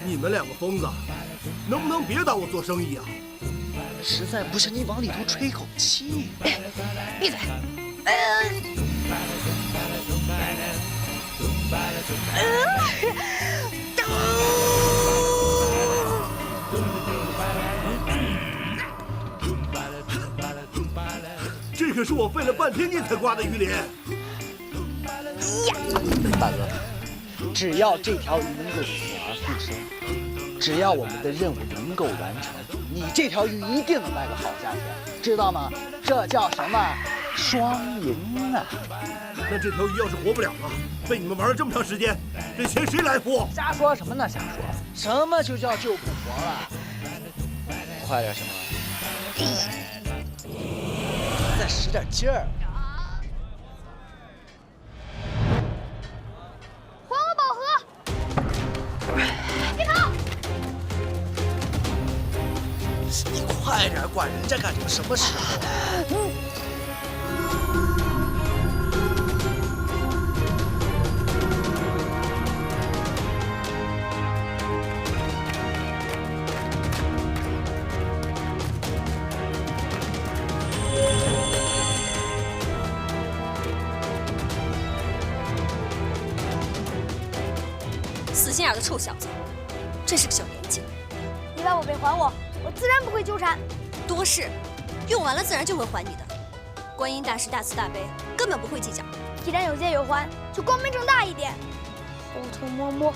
你们两个疯子，能不能别耽误做生意啊？实在不行，你往里头吹口气。闭嘴！这可是我费了半天劲才刮的鱼鳞。大哥，只要这条鱼能够死而复生，只要我们的任务能够完成，你这条鱼一定能卖个好价钱，知道吗？这叫什么？双赢啊！那这条鱼要是活不了了，被你们玩了这么长时间，这钱谁来付？瞎说什么呢？瞎说！什么就叫救不活了？快点，行吗？再使点劲儿！还我宝盒！别跑！你快点，管人家干什么？什么时候？死心眼的臭小子，真是个小年纪。你把宝贝还我，我自然不会纠缠。多事，用完了自然就会还你的。观音大士大慈大悲，根本不会计较。既然有借有还，就光明正大一点。偷偷摸摸，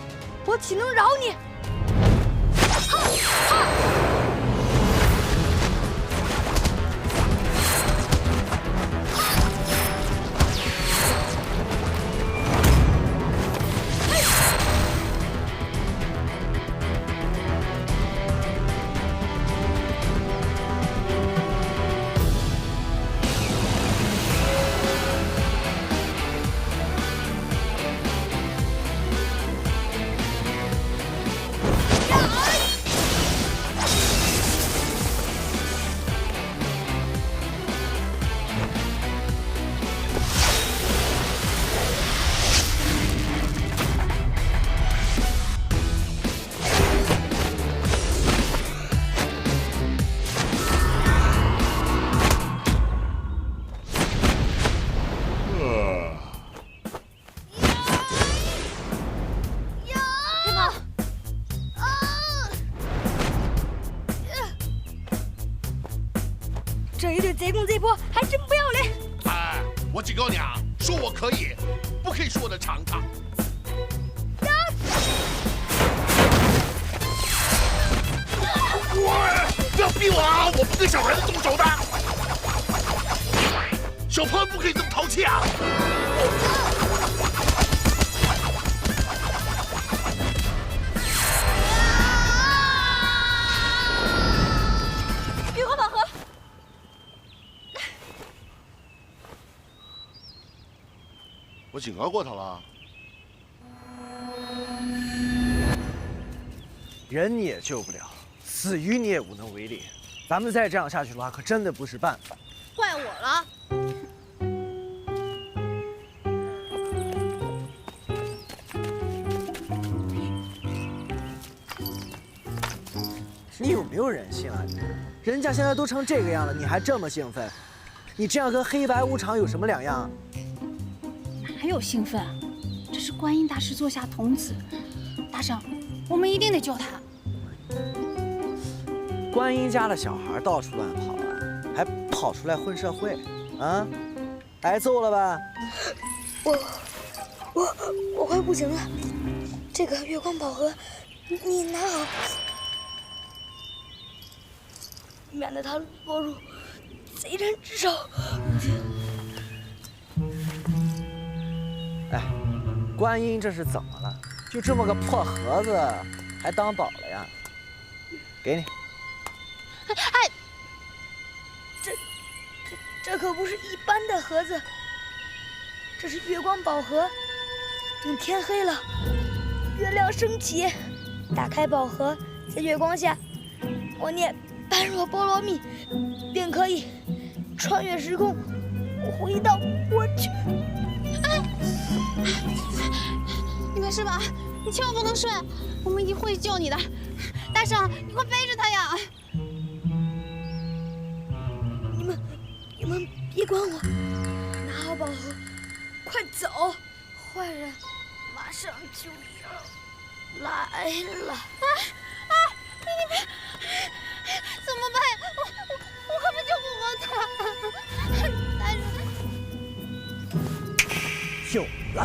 我岂能饶你？这一对贼公贼婆还真不要脸！哎，我警告你啊，说我可以，不可以说我的尝尝。不要逼我啊！我不对小孩子动手的。小朋友不可以这么淘气啊！月光宝盒。不警告过他了？人你也救不了，死鱼你也无能为力。咱们再这样下去的话，可真的不是办法。怪我了。你有没有人性啊你？人家现在都成这个样了，你还这么兴奋？你这样跟黑白无常有什么两样？哪有兴奋？这是观音大师座下童子，大圣，我们一定得救他。观音家的小孩到处乱跑啊，还跑出来混社会，啊？挨揍了吧？我快不行了，这个月光宝盒你拿好，免得它落入贼人之手。哎，观音这是怎么了？就这么个破盒子，还当宝了呀？给你。哎，这可不是一般的盒子，这是月光宝盒。等天黑了，月亮升起，打开宝盒，在月光下，我念般若波罗蜜，便可以穿越时空，回到过去。哎，你没事吧？你千万不能睡，我们一定会救你的。大圣，你快背着他呀！你们别管我，拿好宝盒，快走！坏人马上就要来了！你别，怎么办呀？我根本救不活他！大圣，有了！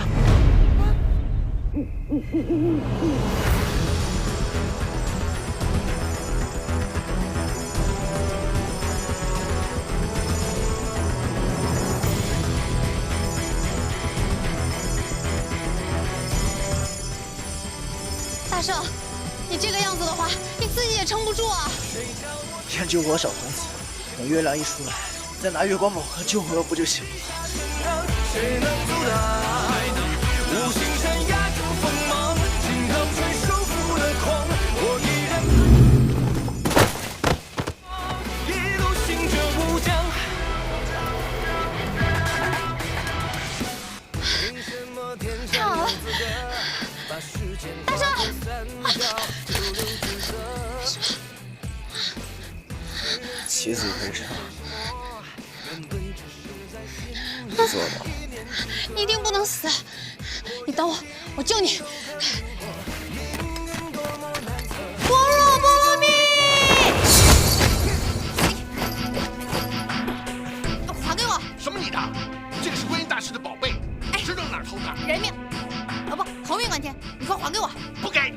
大圣，你这个样子的话，你自己也撑不住啊！先救我小童子，等月亮一出来，再拿月光宝盒救回来不就行了？谁能阻挡？无形山压住锋芒，惊涛吹收复了狂，我依然一路行者无疆。太好了！大圣，棋子回生，做到。你一定不能死！你等我，我救你！般若波罗蜜！还给我！什么你的？这个是观音大师的宝贝，知道哪儿偷的？人命！啊不，头命关天！你快还给我！不给！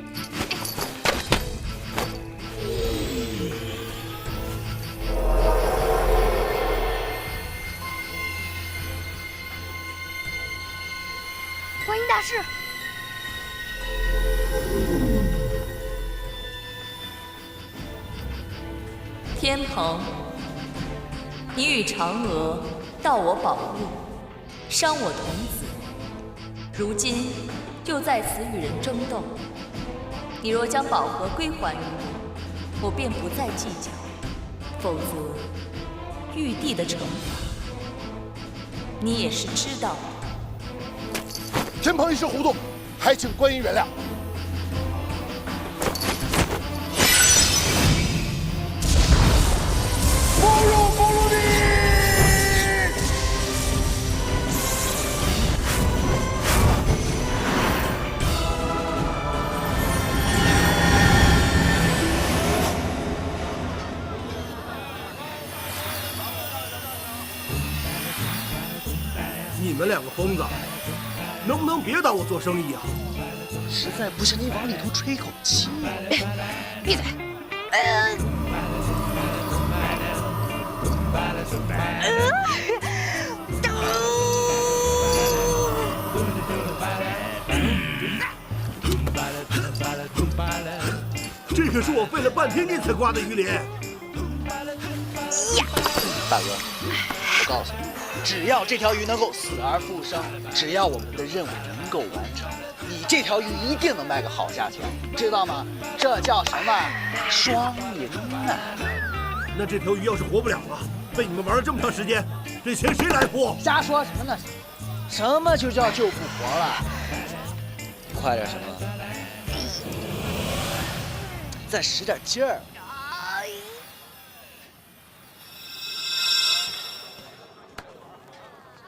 观音大师，天蓬，你与嫦娥盗我宝物，伤我童子，如今又在此与人争斗。你若将宝盒归还于我，我便不再计较；否则，玉帝的惩罚，你也是知道的。天蓬一时糊涂，还请观音原谅。般若波罗蜜！你们两个疯子，能不能别当我做生意啊？实在不行，你往里头吹口气。闭嘴！这可是我费了半天劲才刮的鱼鳞。大哥，我告诉你，只要这条鱼能够死而复生，只要我们的任务能够完成，你这条鱼一定能卖个好价钱，知道吗？这叫什么？双赢啊！那这条鱼要是活不了了，被你们玩了这么长时间，这钱谁来付？瞎说什么呢？什么就叫救不活了？快点什么？再使点劲儿。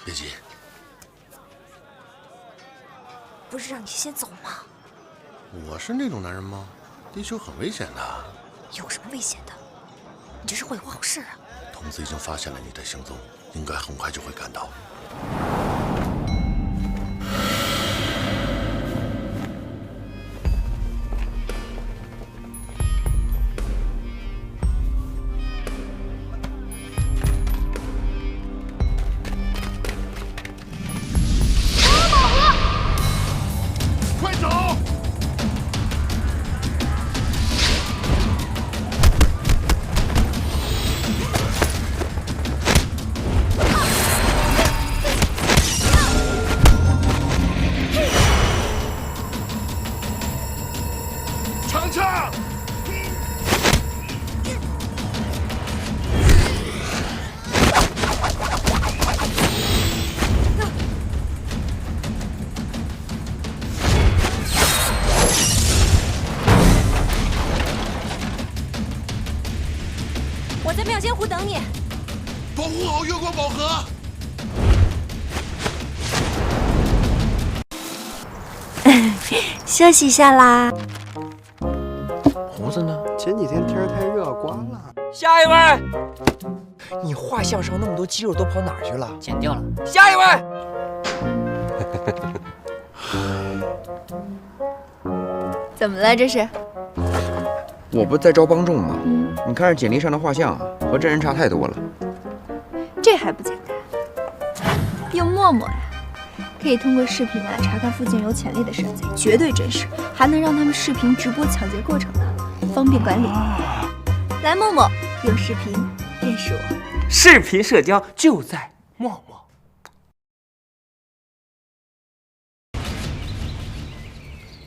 别急，不是让你先走吗？我是那种男人吗？地球很危险的。有什么危险的？你这是会有好事啊！童子已经发现了你的行踪，应该很快就会赶到。我在妙仙湖等你，保护好月光宝盒。休息一下啦。胡子呢？前几天天太热，刮了。下一位，你画像上那么多肌肉都跑哪儿去了？剪掉了。下一位。怎么了这是？我不在招帮众吗？你看这简历上的画像和真人差太多了。这还不简单？用陌陌呀，可以通过视频查看附近有潜力的山贼，绝对真实，还能让他们视频直播抢劫过程呢，方便管理。来陌陌，用视频认识我。视频社交就在陌陌。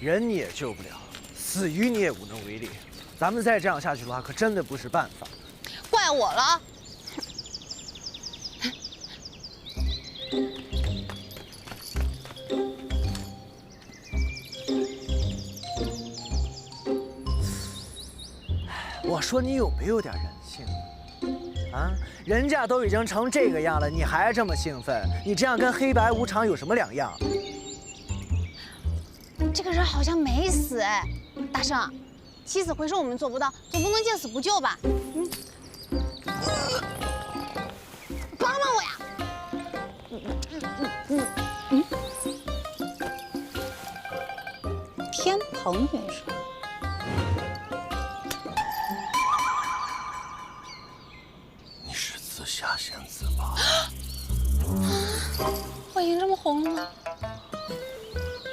人你也救不了，死鱼你也无能为力。咱们再这样下去的话，可真的不是办法。怪我了。我说你有没有点人性啊？人家都已经成这个样了，你还这么兴奋？你这样跟黑白无常有什么两样？这个人好像没死哎，大圣，起死回生我们做不到，总不能见死不救吧？帮帮我呀！天蓬元帅。你是紫霞仙子吧？我已经这么红了吗？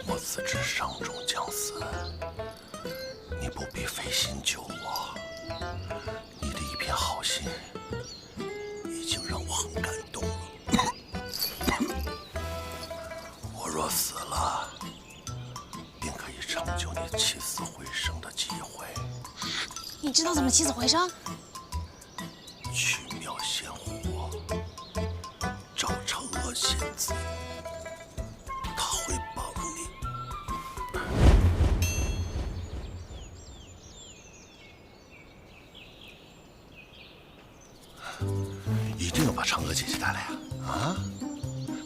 我自知伤重将死，你不必费心救我。你的一片好心，已经让我很感动了。我若死了，便可以成就你起死回生的机会。你知道怎么起死回生？去妙仙湖找嫦娥仙子，她会帮你。一定要把嫦娥姐姐带来啊！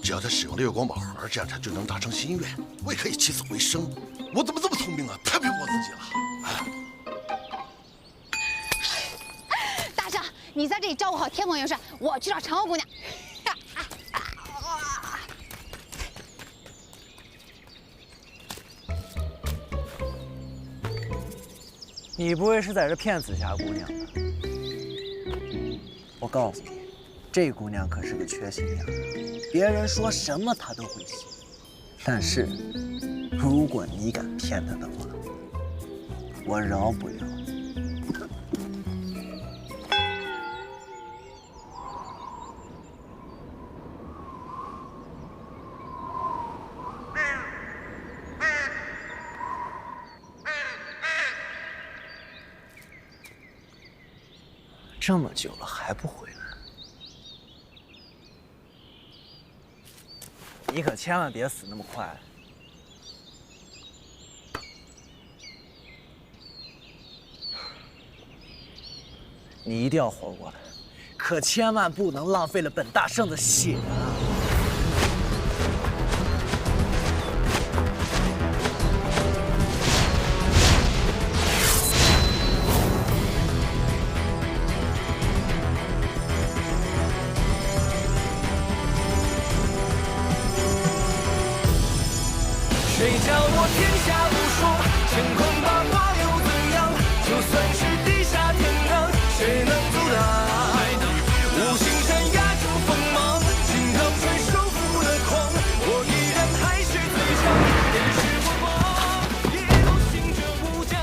只要她使用了月光宝盒，这样她就能达成心愿，我也可以起死回生。我怎么这么聪明啊？太佩服我自己了！大圣，你在这里照顾好天蓬元帅，我去找嫦娥姑娘。你不会是在这骗紫霞姑娘吧？我告诉你，这姑娘可是个缺心眼儿，别人说什么她都会信。但是，如果你敢骗她的话，我饶不了你。这么久了还不回来？你可千万别死那么快！你一定要活过来，可千万不能浪费了本大圣的血啊！谁叫我天下无双，乾坤八卦又怎样？就算是地下天堂，谁能阻挡？无形山压住锋芒，金刚锤收复了狂，我依然还是最强。电视播放，一路行者无疆。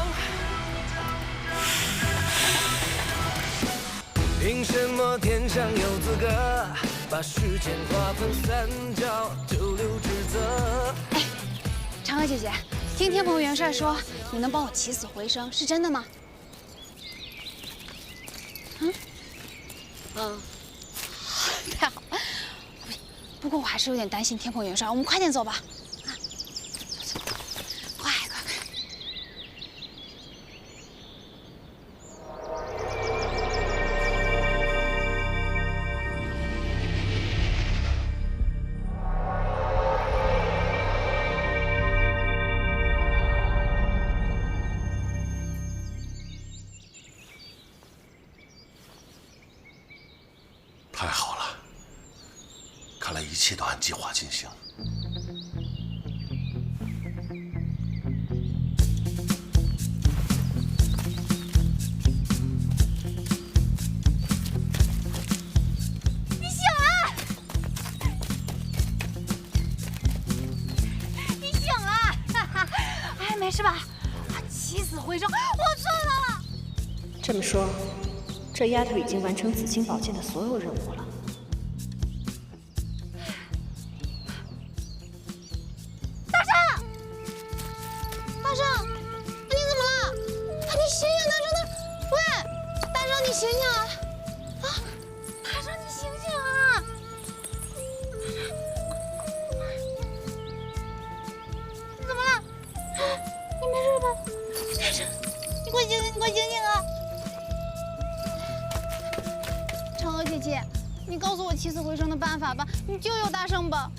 凭什么天上有资格把时间划分三角，就留指责？嫦娥姐姐，听天蓬元帅说你能帮我起死回生，是真的吗？太好了。不过我还是有点担心天蓬元帅，我们快点走吧。啊，走，快！太好了，看来一切都按计划进行。你醒了！你醒了！哈哈，哎，没事吧？起死回生，我做到了！这么说，这丫头已经完成紫金宝剑的所有任务了。大圣，大圣，你怎么了？啊，你醒醒，大圣！喂，大圣，你醒醒啊！啊，大圣，你醒醒啊！你怎么了？你没事吧？大圣，你快醒醒，你快醒醒啊！嫦娥姐姐，你告诉我起死回生的办法吧，你救救大圣吧。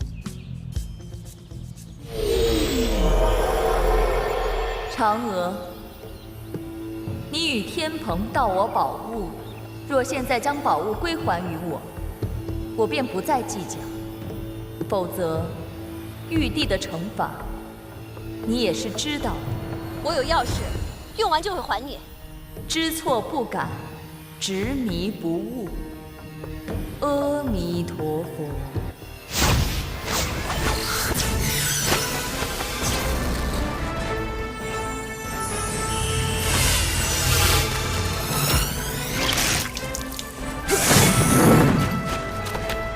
嫦娥，你与天蓬盗我宝物，若现在将宝物归还于我，我便不再计较；否则，玉帝的惩罚，你也是知道的。我有钥匙，用完就会还你。知错不改，执迷不悟。阿弥陀佛。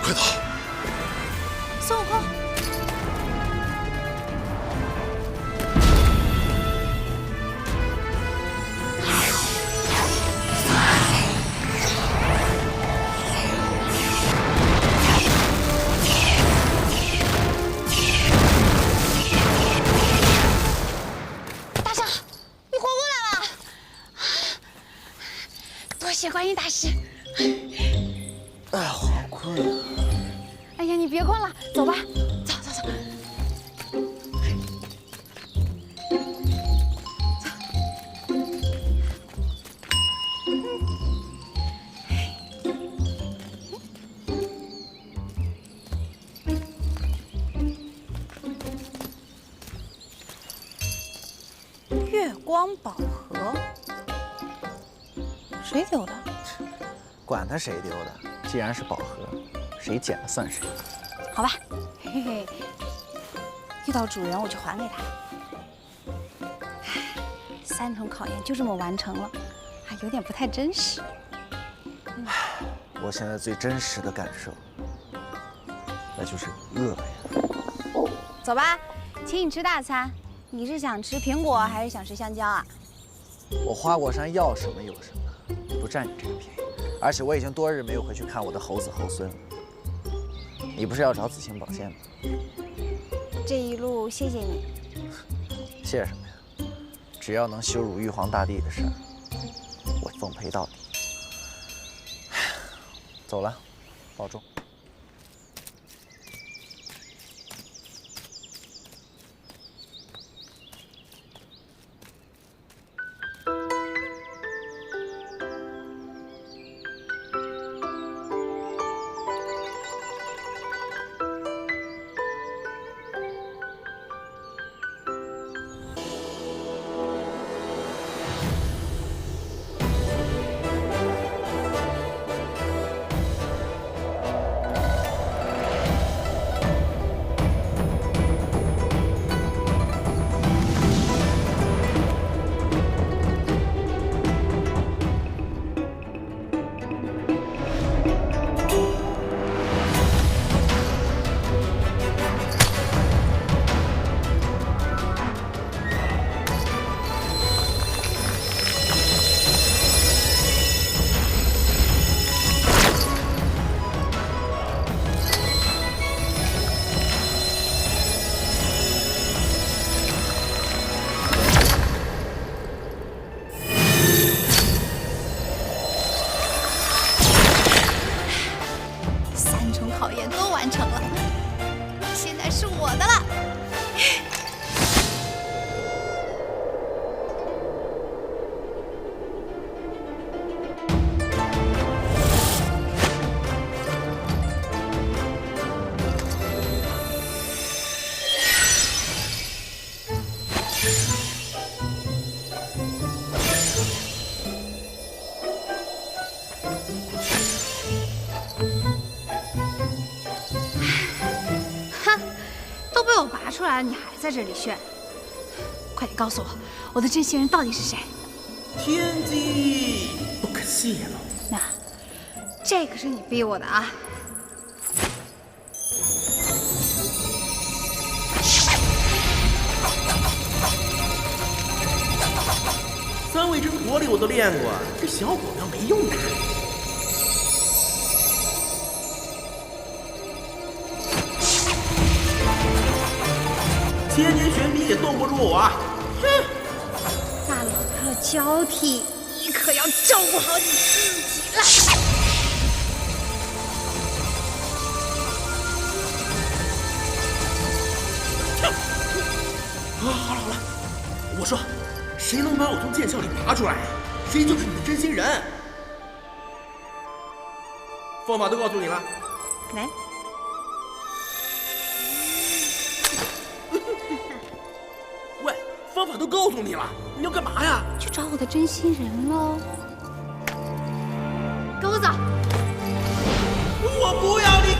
快走！孙悟空，大圣，你活过来了！多谢观音大师。哎，好困啊！哎呀，你别困了，走吧，走走走。月光宝盒，谁丢的？管他谁丢的，既然是宝盒，谁捡了算谁。好吧，嘿嘿，遇到主人我就还给他。3重考验就这么完成了，还有点不太真实。我现在最真实的感受，那就是饿呀。走吧，请你吃大餐。你是想吃苹果还是想吃香蕉啊？我花果山要什么有什么，不占你这个便宜。而且我已经多日没有回去看我的猴子猴孙了。你不是要找紫青宝剑吗？这一路谢谢你。谢什么呀？只要能羞辱玉皇大帝的事儿，我奉陪到底。走了，保重。出来了，你还在这里炫？快点告诉我，我的真心人到底是谁？天机不可泄露。那，这可是你逼我的啊！三味真陀里我都练过，这小火苗没用的。千年玄冰也冻不住我。哼！大冷热交替，你可要照顾好你自己了。好了好了，我说，谁能把我从剑鞘里拔出来，谁就是你的真心人。方法都告诉你了。来。喂，方法都告诉你了，你要干嘛呀？去找我的真心人喽。